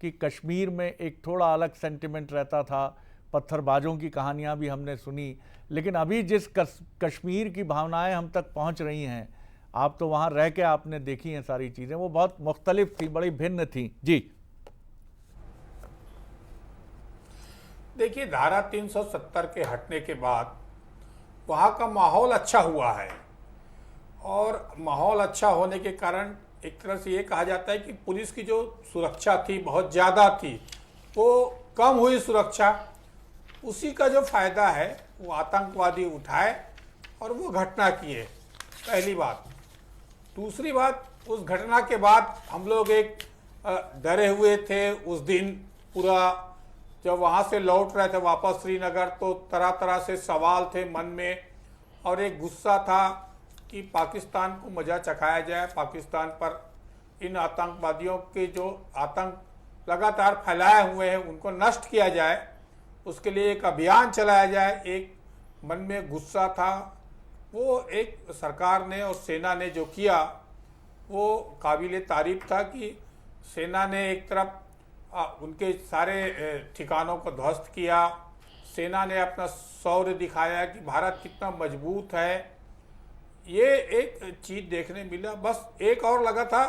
कि कश्मीर में एक थोड़ा अलग सेंटिमेंट रहता था, पत्थरबाजों की कहानियां भी हमने सुनी, लेकिन अभी जिस कश्मीर की भावनाएं हम तक पहुंच रही हैं, आप तो वहां रह के आपने देखी हैं सारी चीज़ें, वो बहुत मुख्तलिफ थी, बड़ी भिन्न थी। जी
देखिए, धारा 370 के हटने के बाद वहाँ का माहौल अच्छा हुआ है और माहौल अच्छा होने के कारण एक तरह से ये कहा जाता है कि पुलिस की जो सुरक्षा थी बहुत ज़्यादा थी, वो कम हुई सुरक्षा। उसी का जो फायदा है वो आतंकवादी उठाए और वो घटना किए, पहली बात। दूसरी बात, उस घटना के बाद हम लोग एक डरे हुए थे उस दिन पूरा, जब वहाँ से लौट रहे थे वापस श्रीनगर, तो तरह तरह से सवाल थे मन में और एक गुस्सा था कि पाकिस्तान को मजा चखाया जाए, पाकिस्तान पर इन आतंकवादियों के जो आतंक लगातार फैलाए हुए हैं उनको नष्ट किया जाए, उसके लिए एक अभियान चलाया जाए। एक मन में गुस्सा था। वो एक सरकार ने और सेना ने जो किया वो काबिले तारीफ था कि सेना ने एक तरफ उनके सारे ठिकानों को ध्वस्त किया, सेना ने अपना शौर्य दिखाया कि भारत कितना मजबूत है। ये एक चीज़ देखने मिला। बस एक और लगा था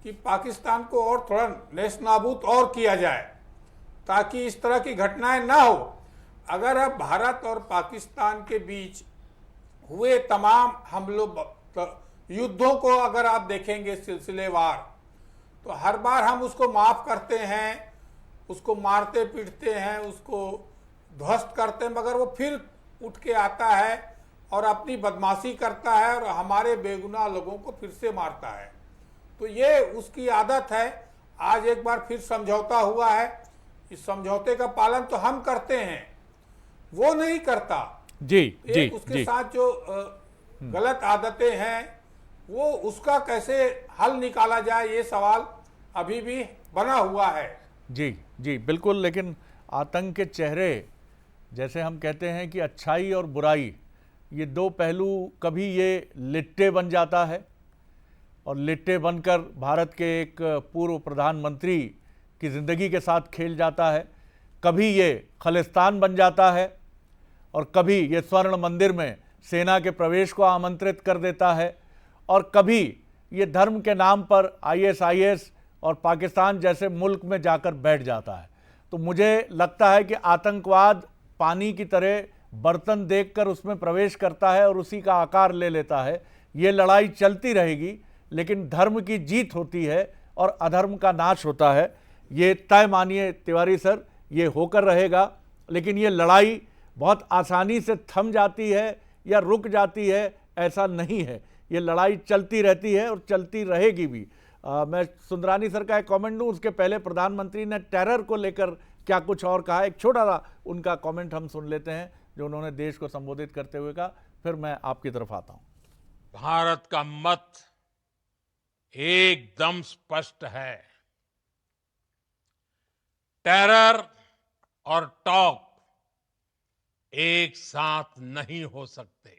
कि पाकिस्तान को और थोड़ा नेस्तनाबूद और किया जाए ताकि इस तरह की घटनाएं ना हो। अगर अब भारत और पाकिस्तान के बीच हुए तमाम हमलों युद्धों को अगर आप देखेंगे सिलसिलेवार, तो हर बार हम उसको माफ़ करते हैं, उसको मारते पीटते हैं, उसको ध्वस्त करते हैं, मगर वो फिर उठ के आता है और अपनी बदमाशी करता है और हमारे बेगुनाह लोगों को फिर से मारता है। तो ये उसकी आदत है। आज एक बार फिर समझौता हुआ है, इस समझौते का पालन तो हम करते हैं, वो नहीं करता।
जी
उसके साथ जो गलत आदतें हैं वो उसका कैसे हल निकाला जाए, ये सवाल अभी भी बना हुआ है।
जी बिल्कुल। लेकिन आतंक के चेहरे, जैसे हम कहते हैं कि अच्छाई और बुराई, ये दो पहलू, कभी ये लिट्टे बन जाता है और लिट्टे बनकर भारत के एक पूर्व प्रधानमंत्री की ज़िंदगी के साथ खेल जाता है, कभी ये खालिस्तान बन जाता है और कभी ये स्वर्ण मंदिर में सेना के प्रवेश को आमंत्रित कर देता है, और कभी ये धर्म के नाम पर ISIS और पाकिस्तान जैसे मुल्क में जाकर बैठ जाता है। तो मुझे लगता है कि आतंकवाद पानी की तरह बर्तन देखकर उसमें प्रवेश करता है और उसी का आकार ले लेता है। ये लड़ाई चलती रहेगी, लेकिन धर्म की जीत होती है और अधर्म का नाश होता है। ये तय मानिए तिवारी सर, ये होकर रहेगा। लेकिन ये लड़ाई बहुत आसानी से थम जाती है या रुक जाती है, ऐसा नहीं है। ये लड़ाई चलती रहती है और चलती रहेगी भी। मैं सुंदरानी सर का एक कमेंट दूं, उसके पहले प्रधानमंत्री ने टेरर को लेकर क्या कुछ और कहा, एक छोटा सा उनका कमेंट हम सुन लेते हैं जो उन्होंने देश को संबोधित करते हुए कहा, फिर मैं आपकी तरफ आता हूं।
भारत का मत एकदम स्पष्ट है। टेरर और टॉक एक साथ नहीं हो सकते।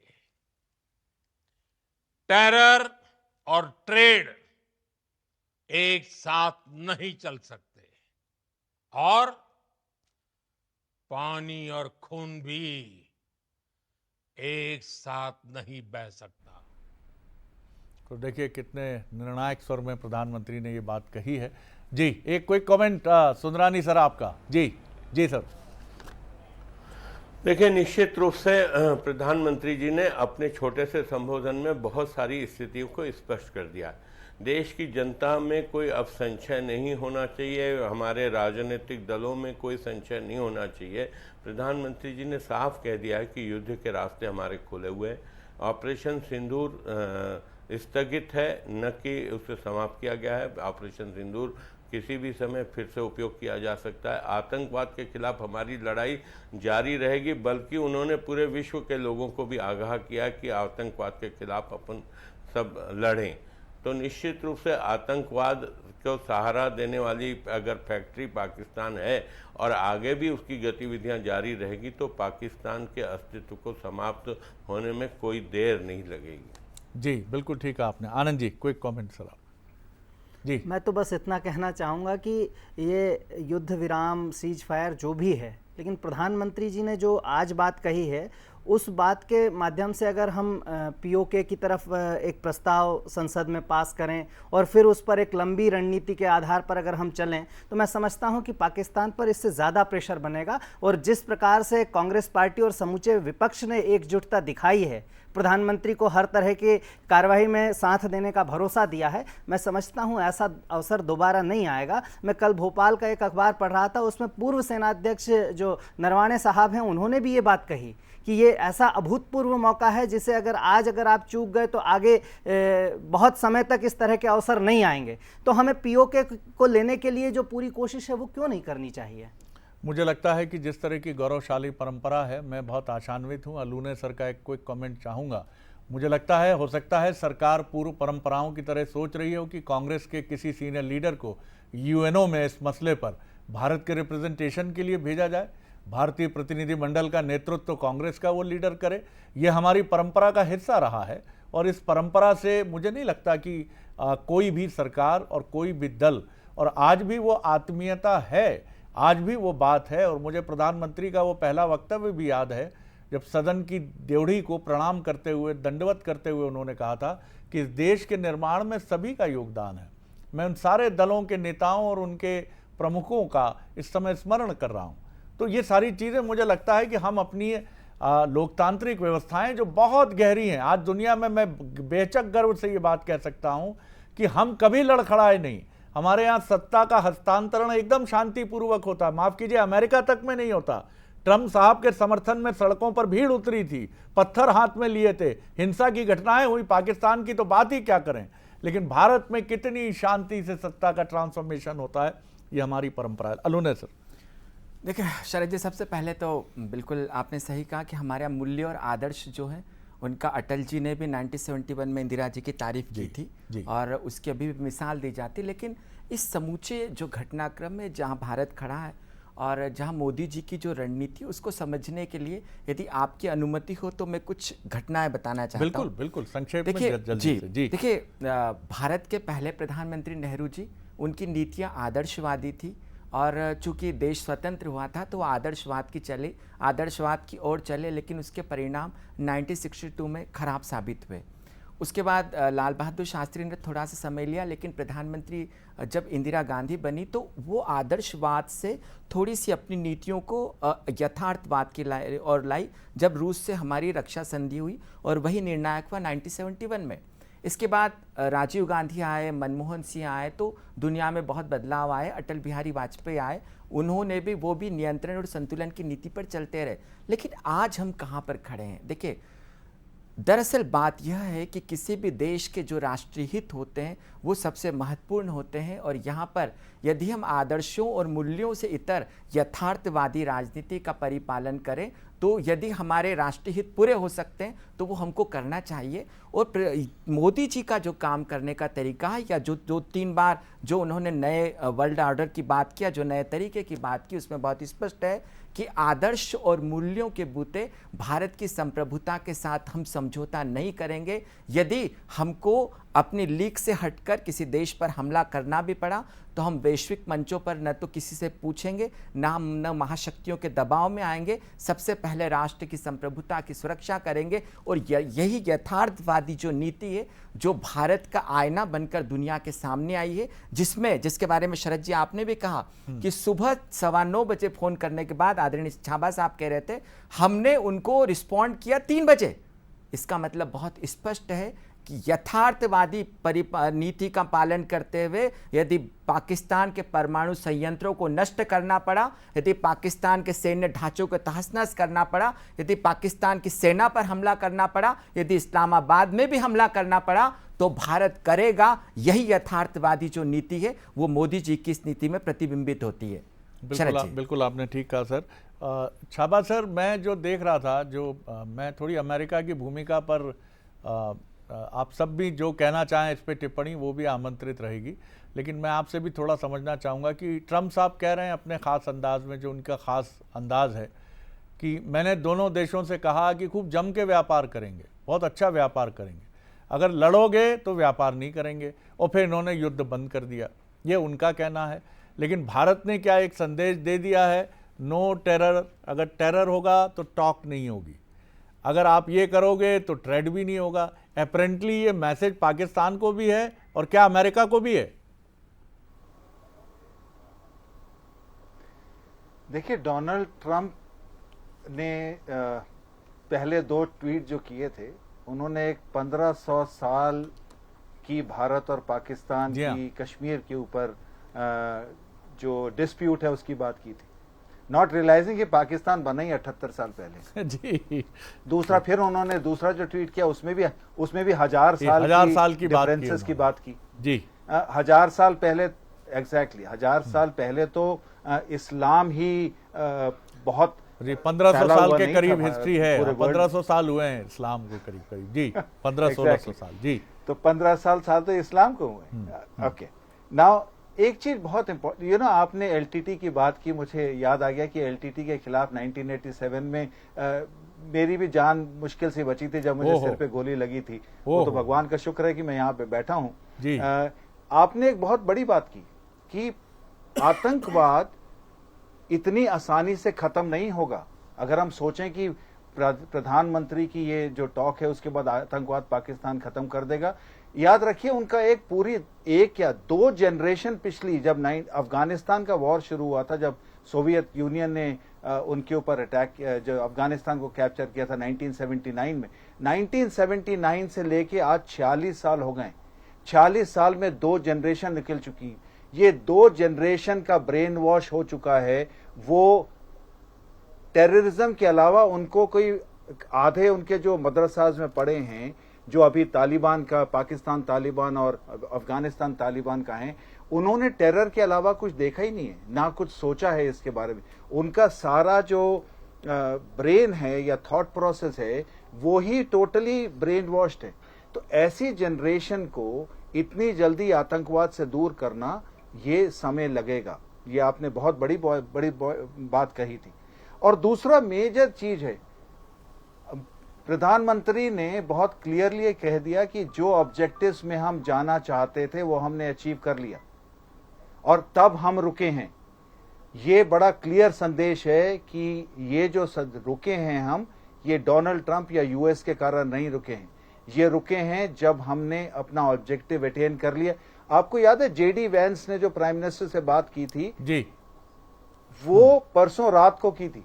टेरर और ट्रेड एक साथ नहीं चल सकते, और पानी और खून भी एक साथ नहीं बह सकता।
तो देखिए कितने निर्णायक स्वर में प्रधानमंत्री ने ये बात कही है। जी, एक क्विक कमेंट सुंदरानी सर आपका। जी सर।
देखिए, निश्चित रूप से प्रधानमंत्री जी ने अपने छोटे से संबोधन में बहुत सारी स्थितियों को स्पष्ट कर दिया। देश की जनता में कोई अब संशय नहीं होना चाहिए, हमारे राजनीतिक दलों में कोई संशय नहीं होना चाहिए। प्रधानमंत्री जी ने साफ कह दिया है कि युद्ध के रास्ते हमारे खुले हुए हैं। ऑपरेशन सिंदूर स्थगित है, न कि उसे समाप्त किया गया है। ऑपरेशन सिंदूर किसी भी समय फिर से उपयोग किया जा सकता है। आतंकवाद के खिलाफ हमारी लड़ाई जारी रहेगी, बल्कि उन्होंने पूरे विश्व के लोगों को भी आगाह किया कि आतंकवाद के खिलाफ अपन सब लड़ें। तो निश्चित रूप से आतंकवाद को सहारा देने वाली अगर फैक्ट्री पाकिस्तान है और आगे भी उसकी गतिविधियां जारी रहेगी, तो पाकिस्तान के अस्तित्व को समाप्त होने में कोई देर नहीं लगेगी।
जी बिल्कुल ठीक है आपने। Anand ji, quick comment sir आप। जी,
मैं तो बस इतना कहना चाहूँगा कि ये युद्ध विराम, सीज फायर जो भी है, लेकिन प्रधानमंत्री जी ने जो आज बात कही है, उस बात के माध्यम से अगर हम POK की तरफ एक प्रस्ताव संसद में पास करें और फिर उस पर एक लंबी रणनीति के आधार पर अगर हम चलें, तो मैं समझता हूं कि पाकिस्तान पर इससे ज़्यादा प्रेशर बनेगा। और जिस प्रकार से कांग्रेस पार्टी और समूचे विपक्ष ने एकजुटता दिखाई है, प्रधानमंत्री को हर तरह की कार्रवाई में साथ देने का भरोसा दिया है, मैं समझता हूं ऐसा अवसर दोबारा नहीं आएगा। मैं कल भोपाल का एक अखबार पढ़ रहा था, उसमें पूर्व सेनाध्यक्ष जो नरवाणे साहब हैं, उन्होंने भी ये बात कही कि ये ऐसा अभूतपूर्व मौका है जिसे अगर आप चूक गए तो आगे बहुत समय तक इस तरह के अवसर नहीं आएंगे। तो हमें POK को लेने के लिए जो पूरी कोशिश है वो क्यों नहीं करनी चाहिए?
मुझे लगता है कि जिस तरह की गौरवशाली परंपरा है, मैं बहुत आशान्वित हूँ। अलूने सर का एक क्विक कमेंट चाहूँगा। मुझे लगता है हो सकता है सरकार पूर्व परंपराओं की तरह सोच रही हो कि कांग्रेस के किसी सीनियर लीडर को UNO में इस मसले पर भारत के रिप्रेजेंटेशन के लिए भेजा जाए। भारतीय प्रतिनिधिमंडल का नेतृत्व तो कांग्रेस का वो लीडर करे। ये हमारी परंपरा का हिस्सा रहा है और इस परंपरा से मुझे नहीं लगता कि कोई भी सरकार और कोई भी दल, और आज भी वो आत्मीयता है, आज भी वो बात है। और मुझे प्रधानमंत्री का वो पहला वक्तव्य भी याद है, जब सदन की ड्योढ़ी को प्रणाम करते हुए, दंडवत करते हुए उन्होंने कहा था कि इस देश के निर्माण में सभी का योगदान है। मैं उन सारे दलों के नेताओं और उनके प्रमुखों का इस समय स्मरण कर रहा हूँ। तो ये सारी चीज़ें मुझे लगता है कि हम अपनी लोकतांत्रिक व्यवस्थाएं जो बहुत गहरी हैं, आज दुनिया में मैं बेचक गर्व से ये बात कह सकता हूँ कि हम कभी लड़खड़ाए नहीं। हमारे यहाँ सत्ता का हस्तांतरण एकदम शांतिपूर्वक होता है। माफ़ कीजिए, अमेरिका तक में नहीं होता। ट्रंप साहब के समर्थन में सड़कों पर भीड़ उतरी थी, पत्थर हाथ में लिए थे, हिंसा की घटनाएं हुई, पाकिस्तान की तो बात ही क्या करें। लेकिन भारत में कितनी शांति से सत्ता का ट्रांसफॉर्मेशन होता है, ये हमारी परंपरा है। अरुण सर।
देखिए शरद जी, सबसे पहले तो बिल्कुल आपने सही कहा कि हमारे मूल्य और आदर्श जो है उनका अटल जी ने भी 1971 में इंदिरा जी की तारीफ की थी और उसकी अभी भी मिसाल दी जाती। लेकिन इस समूचे जो घटनाक्रम में जहां भारत खड़ा है और जहां मोदी जी की जो रणनीति उसको समझने के लिए यदि आपकी अनुमति हो तो मैं कुछ घटनाएं बताना चाहता हूं।
बिल्कुल बिल्कुल, संक्षेप में जल्दी से।
जी देखिए, भारत के पहले प्रधानमंत्री नेहरू जी, उनकी नीतियां आदर्शवादी थी और चूंकि देश स्वतंत्र हुआ था तो आदर्शवाद की ओर चले, लेकिन उसके परिणाम 1962 में खराब साबित हुए। उसके बाद लाल बहादुर शास्त्री ने थोड़ा सा समय लिया, लेकिन प्रधानमंत्री जब इंदिरा गांधी बनी तो वो आदर्शवाद से थोड़ी सी अपनी नीतियों को यथार्थवाद की लाई जब रूस से हमारी रक्षा संधि हुई और वही निर्णायक हुआ 1971 में। इसके बाद राजीव गांधी आए, मनमोहन सिंह आए, तो दुनिया में बहुत बदलाव आए। अटल बिहारी वाजपेयी आए, उन्होंने भी वो भी नियंत्रण और संतुलन की नीति पर चलते रहे। लेकिन आज हम कहाँ पर खड़े हैं? देखिए, दरअसल बात यह है कि किसी भी देश के जो राष्ट्रीय हित होते हैं वो सबसे महत्वपूर्ण होते हैं और यहाँ पर यदि हम आदर्शों और मूल्यों से इतर यथार्थवादी राजनीति का परिपालन करें तो यदि हमारे राष्ट्रीय हित पूरे हो सकते हैं तो वो हमको करना चाहिए। और मोदी जी का जो काम करने का तरीका है या जो 3 बार जो उन्होंने नए वर्ल्ड ऑर्डर की बात किया, जो नए तरीके की बात की, उसमें बहुत स्पष्ट है कि आदर्श और मूल्यों के बूते भारत की संप्रभुता के साथ हम समझौता नहीं करेंगे। यदि हमको अपनी लीक से हटकर किसी देश पर हमला करना भी पड़ा तो हम वैश्विक मंचों पर न तो किसी से पूछेंगे, न महाशक्तियों के दबाव में आएंगे। सबसे पहले राष्ट्र की संप्रभुता की सुरक्षा करेंगे और यही यथार्थवादी जो नीति है जो भारत का आईना बनकर दुनिया के सामने आई है, जिसके बारे में शरद जी आपने भी कहा कि सुबह 9:15 बजे फोन करने के बाद आदरणीय छाबा साहब कह रहे थे हमने उनको रिस्पॉन्ड किया 3 बजे। इसका मतलब बहुत स्पष्ट है कि यथार्थवादी नीति का पालन करते हुए यदि पाकिस्तान के परमाणु संयंत्रों को नष्ट करना पड़ा, यदि पाकिस्तान के सैन्य ढांचों को तहस-नहस करना पड़ा, यदि पाकिस्तान की सेना पर हमला करना पड़ा, यदि इस्लामाबाद में भी हमला करना पड़ा तो भारत करेगा। यही यथार्थवादी जो नीति है वो मोदी जी की इस नीति में प्रतिबिंबित होती है।
बिल्कुल आपने ठीक कहा सर। छाबा सर, मैं जो देख रहा था, मैं थोड़ी अमेरिका की भूमिका पर आप सब भी जो कहना चाहें इस पे टिप्पणी वो भी आमंत्रित रहेगी, लेकिन मैं आपसे भी थोड़ा समझना चाहूँगा कि ट्रम्प साहब कह रहे हैं अपने ख़ास अंदाज में, जो उनका ख़ास अंदाज है कि मैंने दोनों देशों से कहा कि खूब जम के व्यापार करेंगे, बहुत अच्छा व्यापार करेंगे, अगर लड़ोगे तो व्यापार नहीं करेंगे, और फिर इन्होंने युद्ध बंद कर दिया। ये उनका कहना है। लेकिन भारत ने क्या एक संदेश दे दिया है, नो टेरर। अगर टेरर होगा तो टॉक नहीं होगी, अगर आप ये करोगे तो ट्रेड भी नहीं होगा। अपेरेंटली ये मैसेज पाकिस्तान को भी है और क्या अमेरिका को भी है?
देखिए, डोनाल्ड ट्रंप ने पहले 2 ट्वीट जो किए थे, उन्होंने एक 1500 साल की भारत और पाकिस्तान की कश्मीर के ऊपर जो डिस्प्यूट है उसकी बात की थी, नॉट रियलाइजिंग कि पाकिस्तान बना ही 78 साल पहले जी। दूसरा फिर उन्होंने दूसरा जो ट्वीट किया उसमें भी 1000 साल की डिफरेंसेस की बात की जी। 1000 साल पहले, एग्जैक्टली 1000 साल पहले तो इस्लाम ही बहुत
1500 साल के करीब हिस्ट्री है, 1500 साल हुए हैं इस्लाम को करीब करीब जी, 1500-1600 साल जी।
तो 15 साल तो इस्लाम को हुए। ओके, नाउ एक चीज बहुत इंपॉर्टेंट, आपने एलटीटी की बात की, मुझे याद आ गया कि एलटीटी के खिलाफ 1987 में मेरी भी जान मुश्किल से बची थी जब मुझे सिर पे गोली लगी थी। वो तो भगवान का शुक्र है कि मैं यहाँ पे बैठा हूँ जी। आपने एक बहुत बड़ी बात की कि आतंकवाद इतनी आसानी से खत्म नहीं होगा। अगर हम सोचें कि प्रधानमंत्री की ये जो टॉक है उसके बाद आतंकवाद पाकिस्तान खत्म कर देगा, याद रखिए उनका एक या 2 जनरेशन पिछली, जब अफगानिस्तान का वॉर शुरू हुआ था, जब सोवियत यूनियन ने उनके ऊपर अटैक, जो अफगानिस्तान को कैप्चर किया था 1979 में, 1979 से लेके आज 46 साल हो गए। 46 साल में 2 जनरेशन निकल चुकी। ये 2 जनरेशन का ब्रेन वॉश हो चुका है। वो टेररिज्म के अलावा उनको कोई, आधे उनके जो मदरसाज में पढ़े हैं जो अभी तालिबान का, पाकिस्तान तालिबान और अफगानिस्तान तालिबान का है, उन्होंने टेरर के अलावा कुछ देखा ही नहीं है, ना कुछ सोचा है इसके बारे में। उनका सारा जो ब्रेन है या थॉट प्रोसेस है वो ही टोटली ब्रेन वॉश्ड है। तो ऐसी जनरेशन को इतनी जल्दी आतंकवाद से दूर करना, ये समय लगेगा। ये आपने बहुत बड़ी बात कही थी। और दूसरा मेजर चीज है, प्रधानमंत्री ने बहुत क्लियरली कह दिया कि जो ऑब्जेक्टिव्स में हम जाना चाहते थे वो हमने अचीव कर लिया और तब हम रुके हैं। ये बड़ा क्लियर संदेश है कि ये जो रुके हैं हम, ये डोनाल्ड ट्रंप या यूएस के कारण नहीं रुके हैं, ये रुके हैं जब हमने अपना ऑब्जेक्टिव अटेन कर लिया। आपको याद है जेडी वैंस ने जो प्राइम मिनिस्टर से बात की थी
जी,
वो परसों रात को की थी।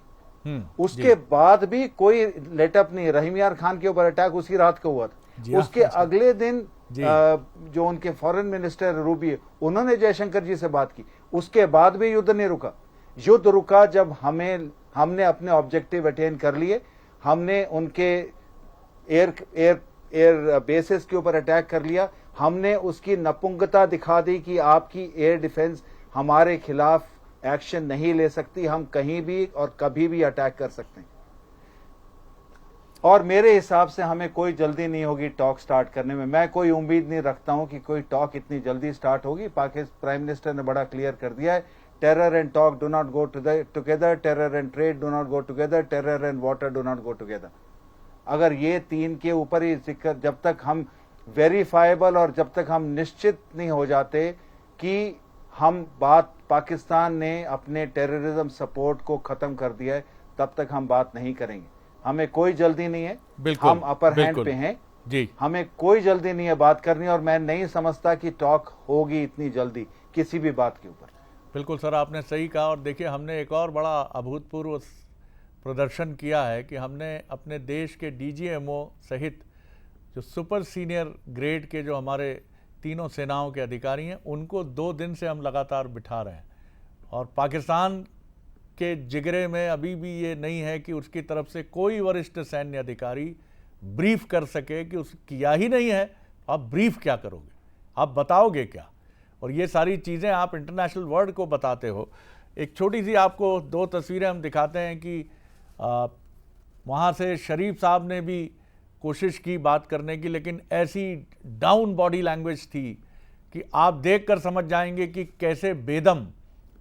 उसके बाद भी कोई लेटअप नहीं। रहीम यार खान के ऊपर अटैक उसी रात को हुआ था। उसके अगले दिन जो उनके फॉरेन मिनिस्टर रूबी, उन्होंने जयशंकर जी से बात की। उसके बाद भी युद्ध नहीं रुका। युद्ध रुका जब हमने अपने ऑब्जेक्टिव अटेन कर लिए, हमने उनके एयर बेसिस के ऊपर अटैक कर लिया, हमने उसकी नपुंगता दिखा दी कि आपकी एयर डिफेंस हमारे खिलाफ एक्शन नहीं ले सकती, हम कहीं भी और कभी भी अटैक कर सकते हैं। और मेरे हिसाब से हमें कोई जल्दी नहीं होगी टॉक स्टार्ट करने में। मैं कोई उम्मीद नहीं रखता हूं कि कोई टॉक इतनी जल्दी स्टार्ट होगी। पाकिस्तान प्राइम मिनिस्टर ने बड़ा क्लियर कर दिया है, terror and talk do not go together, terror and trade do not go together, terror and water do not go together. अगर ये तीन के ऊपर ही जिक्र, जब तक हम वेरीफाइबल और जब तक हम निश्चित नहीं हो जाते कि हम बात, पाकिस्तान ने अपने टेररिज्म सपोर्ट को खत्म कर दिया है, तब तक हम बात नहीं करेंगे। हमें कोई जल्दी नहीं है, हम अपर हैंड पे हैं
जी,
हमें कोई जल्दी नहीं है बात करनी। और मैं नहीं समझता कि टॉक होगी इतनी जल्दी किसी भी बात के ऊपर।
बिल्कुल सर, आपने सही कहा। और देखिए, हमने एक और बड़ा अभूतपूर्व प्रदर्शन किया है कि हमने अपने देश के डीजीएमओ सहित जो सुपर सीनियर ग्रेड के जो हमारे तीनों सेनाओं के अधिकारी हैं, उनको 2 दिन से हम लगातार बिठा रहे हैं। और पाकिस्तान के जिगरे में अभी भी ये नहीं है कि उसकी तरफ से कोई वरिष्ठ सैन्य अधिकारी ब्रीफ कर सके कि उस किया ही नहीं है, आप ब्रीफ क्या करोगे, आप बताओगे क्या। और ये सारी चीज़ें आप इंटरनेशनल वर्ल्ड को बताते हो। एक छोटी सी आपको 2 तस्वीरें हम दिखाते हैं कि वहाँ से शरीफ साहब ने भी कोशिश की बात करने की, लेकिन ऐसी डाउन बॉडी लैंग्वेज थी कि आप देखकर समझ जाएंगे कि कैसे बेदम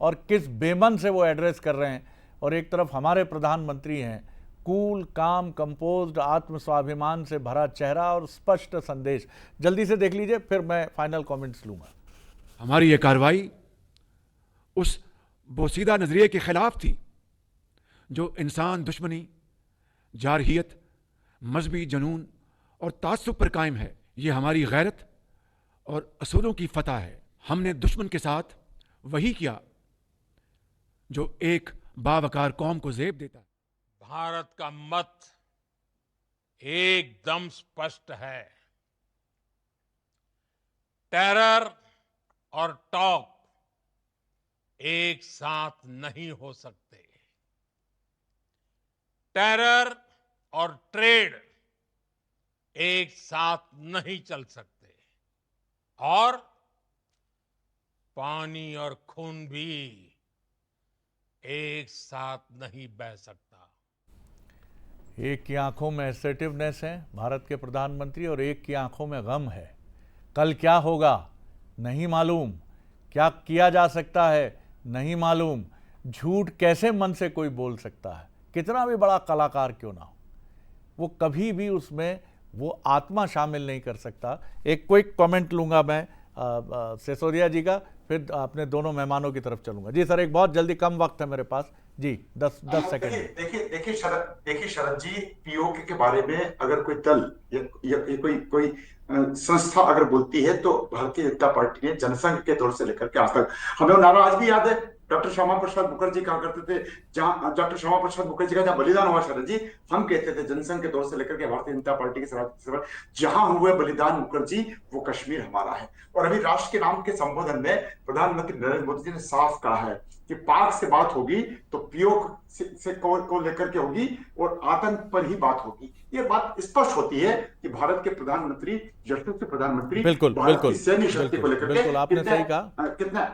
और किस बेमन से वो एड्रेस कर रहे हैं। और एक तरफ हमारे प्रधानमंत्री हैं, कूल, काम, कंपोज्ड, आत्मस्वाभिमान से भरा चेहरा और स्पष्ट संदेश। जल्दी से देख लीजिए, फिर मैं फाइनल कमेंट्स लूँगा।
हमारी ये कार्रवाई उस बोसीदा नजरिए के खिलाफ थी जो इंसान दुश्मनी, जारहियत, मजहबी जनून और तासुब पर कायम है। ये हमारी गैरत और असूलों की फतह है। हमने दुश्मन के साथ वही किया जो एक बावकार कौम को ज़ेब देता है।
भारत का मत एकदम स्पष्ट है। टेरर और टॉक एक साथ नहीं हो सकते। टेरर और ट्रेड एक साथ नहीं चल सकते। और पानी और खून भी एक साथ नहीं बह सकता।
एक की आंखों में असर्टिवनेस है भारत के प्रधानमंत्री, और एक की आंखों में गम है। कल क्या होगा नहीं मालूम, क्या किया जा सकता है नहीं मालूम। झूठ कैसे मन से कोई बोल सकता है, कितना भी बड़ा कलाकार क्यों ना हो, वो कभी भी उसमें वो आत्मा शामिल नहीं कर सकता। एक क्विक कमेंट लूँगा मैं सिसोदिया जी का, फिर अपने दोनों मेहमानों की तरफ चलूंगा। जी सर, एक बहुत जल्दी, कम वक्त है मेरे पास जी, 10 सेकंड।
देखिए शरद जी, पीओके के बारे में अगर कोई दल या कोई संस्था अगर बोलती है तो भारतीय जनता पार्टी ने जनसंघ के दौर से लेकर के आज तक, हमें वो नारा आज भी याद है, डॉक्टर श्यामा प्रसाद मुखर्जी कहा करते थे, जहां डॉक्टर श्यामा प्रसाद मुखर्जी का जहां बलिदान हुआ शरद जी, हम कहते थे जनसंघ के दौर से लेकर के भारतीय जनता पार्टी के जहां हुए बलिदान मुखर्जी, वो कश्मीर हमारा है। और अभी राष्ट्र के नाम के संबोधन में प्रधानमंत्री नरेंद्र मोदी जी ने साफ कहा है कि पाक से बात होगी तो पीओके से को लेकर के होगी और आतंक पर ही बात होगी। ये बात स्पष्ट होती है कि भारत के प्रधानमंत्री, यशस्वी प्रधानमंत्री,
बिल्कुल
भारत
बिल्कुल
की सैन्य शक्ति को लेकर
बिल्कुल आपने सही कहा,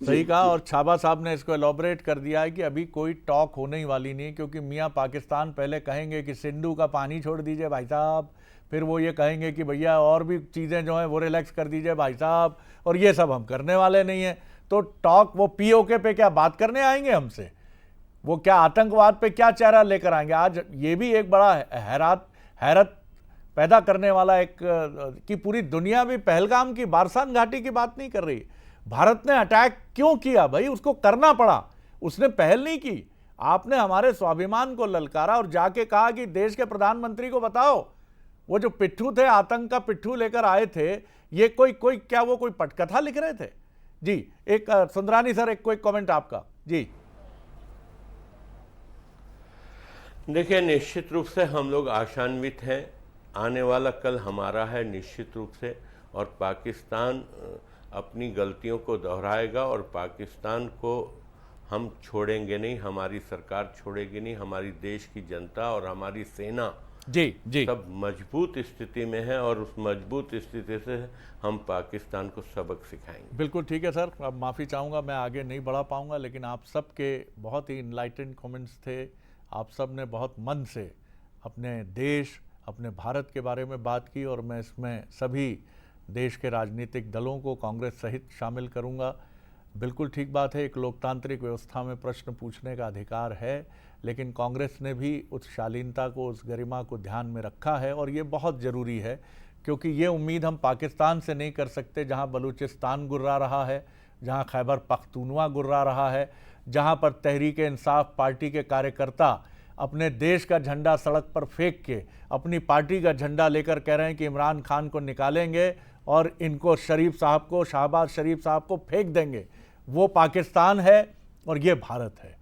सही कहा। और छाबा साहब ने इसको एलॉबरेट कर दिया है कि अभी कोई टॉक होने ही वाली नहीं, क्योंकि मियाँ पाकिस्तान पहले कहेंगे कि सिंधु का पानी छोड़ दीजिए भाई साहब, फिर वो ये कहेंगे कि भैया और भी चीज़ें जो हैं वो रिलैक्स कर दीजिए भाई साहब, और ये सब हम करने वाले नहीं हैं। तो टॉक वो पीओके पे क्या बात करने आएंगे हमसे? वो क्या आतंकवाद पे क्या चेहरा लेकर आएंगे? आज ये भी एक बड़ा हैरत पैदा करने वाला एक कि पूरी दुनिया भी पहलगाम की, बारसान घाटी की बात नहीं कर रही। भारत ने अटैक क्यों किया भाई? उसको करना पड़ा, उसने पहल नहीं की। आपने हमारे स्वाभिमान को ललकारा और जाके कहा कि देश के प्रधानमंत्री को बताओ, वो जो पिट्ठू थे, आतंक का पिट्ठू लेकर आए थे, ये कोई क्या वो कोई पटकथा लिख रहे थे? जी एक सुंदरानी सर, एक कोई कमेंट आपका। जी
देखिए, निश्चित रूप से हम लोग आशान्वित हैं, आने वाला कल हमारा है निश्चित रूप से, और पाकिस्तान अपनी गलतियों को दोहराएगा और पाकिस्तान को हम छोड़ेंगे नहीं, हमारी सरकार छोड़ेगी नहीं, हमारी देश की जनता और हमारी सेना
जी
सब मजबूत स्थिति में है और उस मजबूत स्थिति से हम पाकिस्तान को सबक सिखाएंगे।
बिल्कुल ठीक है सर, अब माफ़ी चाहूँगा, मैं आगे नहीं बढ़ा पाऊँगा, लेकिन आप सबके बहुत ही इनलाइटेंड कमेंट्स थे। आप सब ने बहुत मन से अपने देश, अपने भारत के बारे में बात की, और मैं इसमें सभी देश के राजनीतिक दलों को कांग्रेस सहित शामिल करूँगा। बिल्कुल ठीक बात है, एक लोकतांत्रिक व्यवस्था में प्रश्न पूछने का अधिकार है, लेकिन कांग्रेस ने भी उस शालीनता को, उस गरिमा को ध्यान में रखा है, और ये बहुत ज़रूरी है, क्योंकि ये उम्मीद हम पाकिस्तान से नहीं कर सकते, जहां बलूचिस्तान गुर्रा रहा है, जहां खैबर पख्तूनवा गुर्रा रहा है, जहां पर तहरीक इंसाफ पार्टी के कार्यकर्ता अपने देश का झंडा सड़क पर फेंक के अपनी पार्टी का झंडा लेकर कह रहे हैं कि इमरान खान को निकालेंगे और इनको शरीफ साहब को, शहबाज शरीफ साहब को फेंक देंगे। वो पाकिस्तान है और ये भारत है।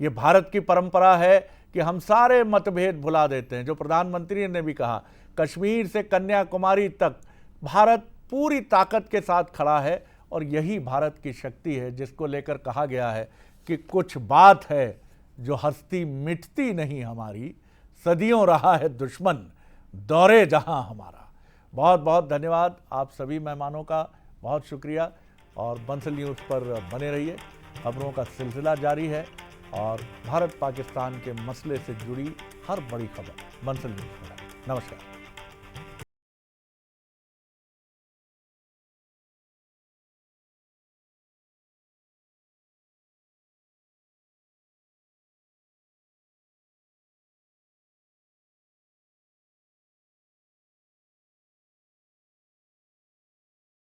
ये भारत की परंपरा है कि हम सारे मतभेद भुला देते हैं। जो प्रधानमंत्री ने भी कहा, कश्मीर से कन्याकुमारी तक भारत पूरी ताकत के साथ खड़ा है, और यही भारत की शक्ति है, जिसको लेकर कहा गया है कि कुछ बात है जो हस्ती मिटती नहीं हमारी, सदियों रहा है दुश्मन दौरे जहां हमारा। बहुत बहुत धन्यवाद आप सभी मेहमानों का, बहुत शुक्रिया, और बंसल न्यूज़ पर बने रहिए। खबरों का सिलसिला जारी है और भारत पाकिस्तान के मसले से जुड़ी हर बड़ी खबर बंसल न्यूज़ पर है। नमस्कार।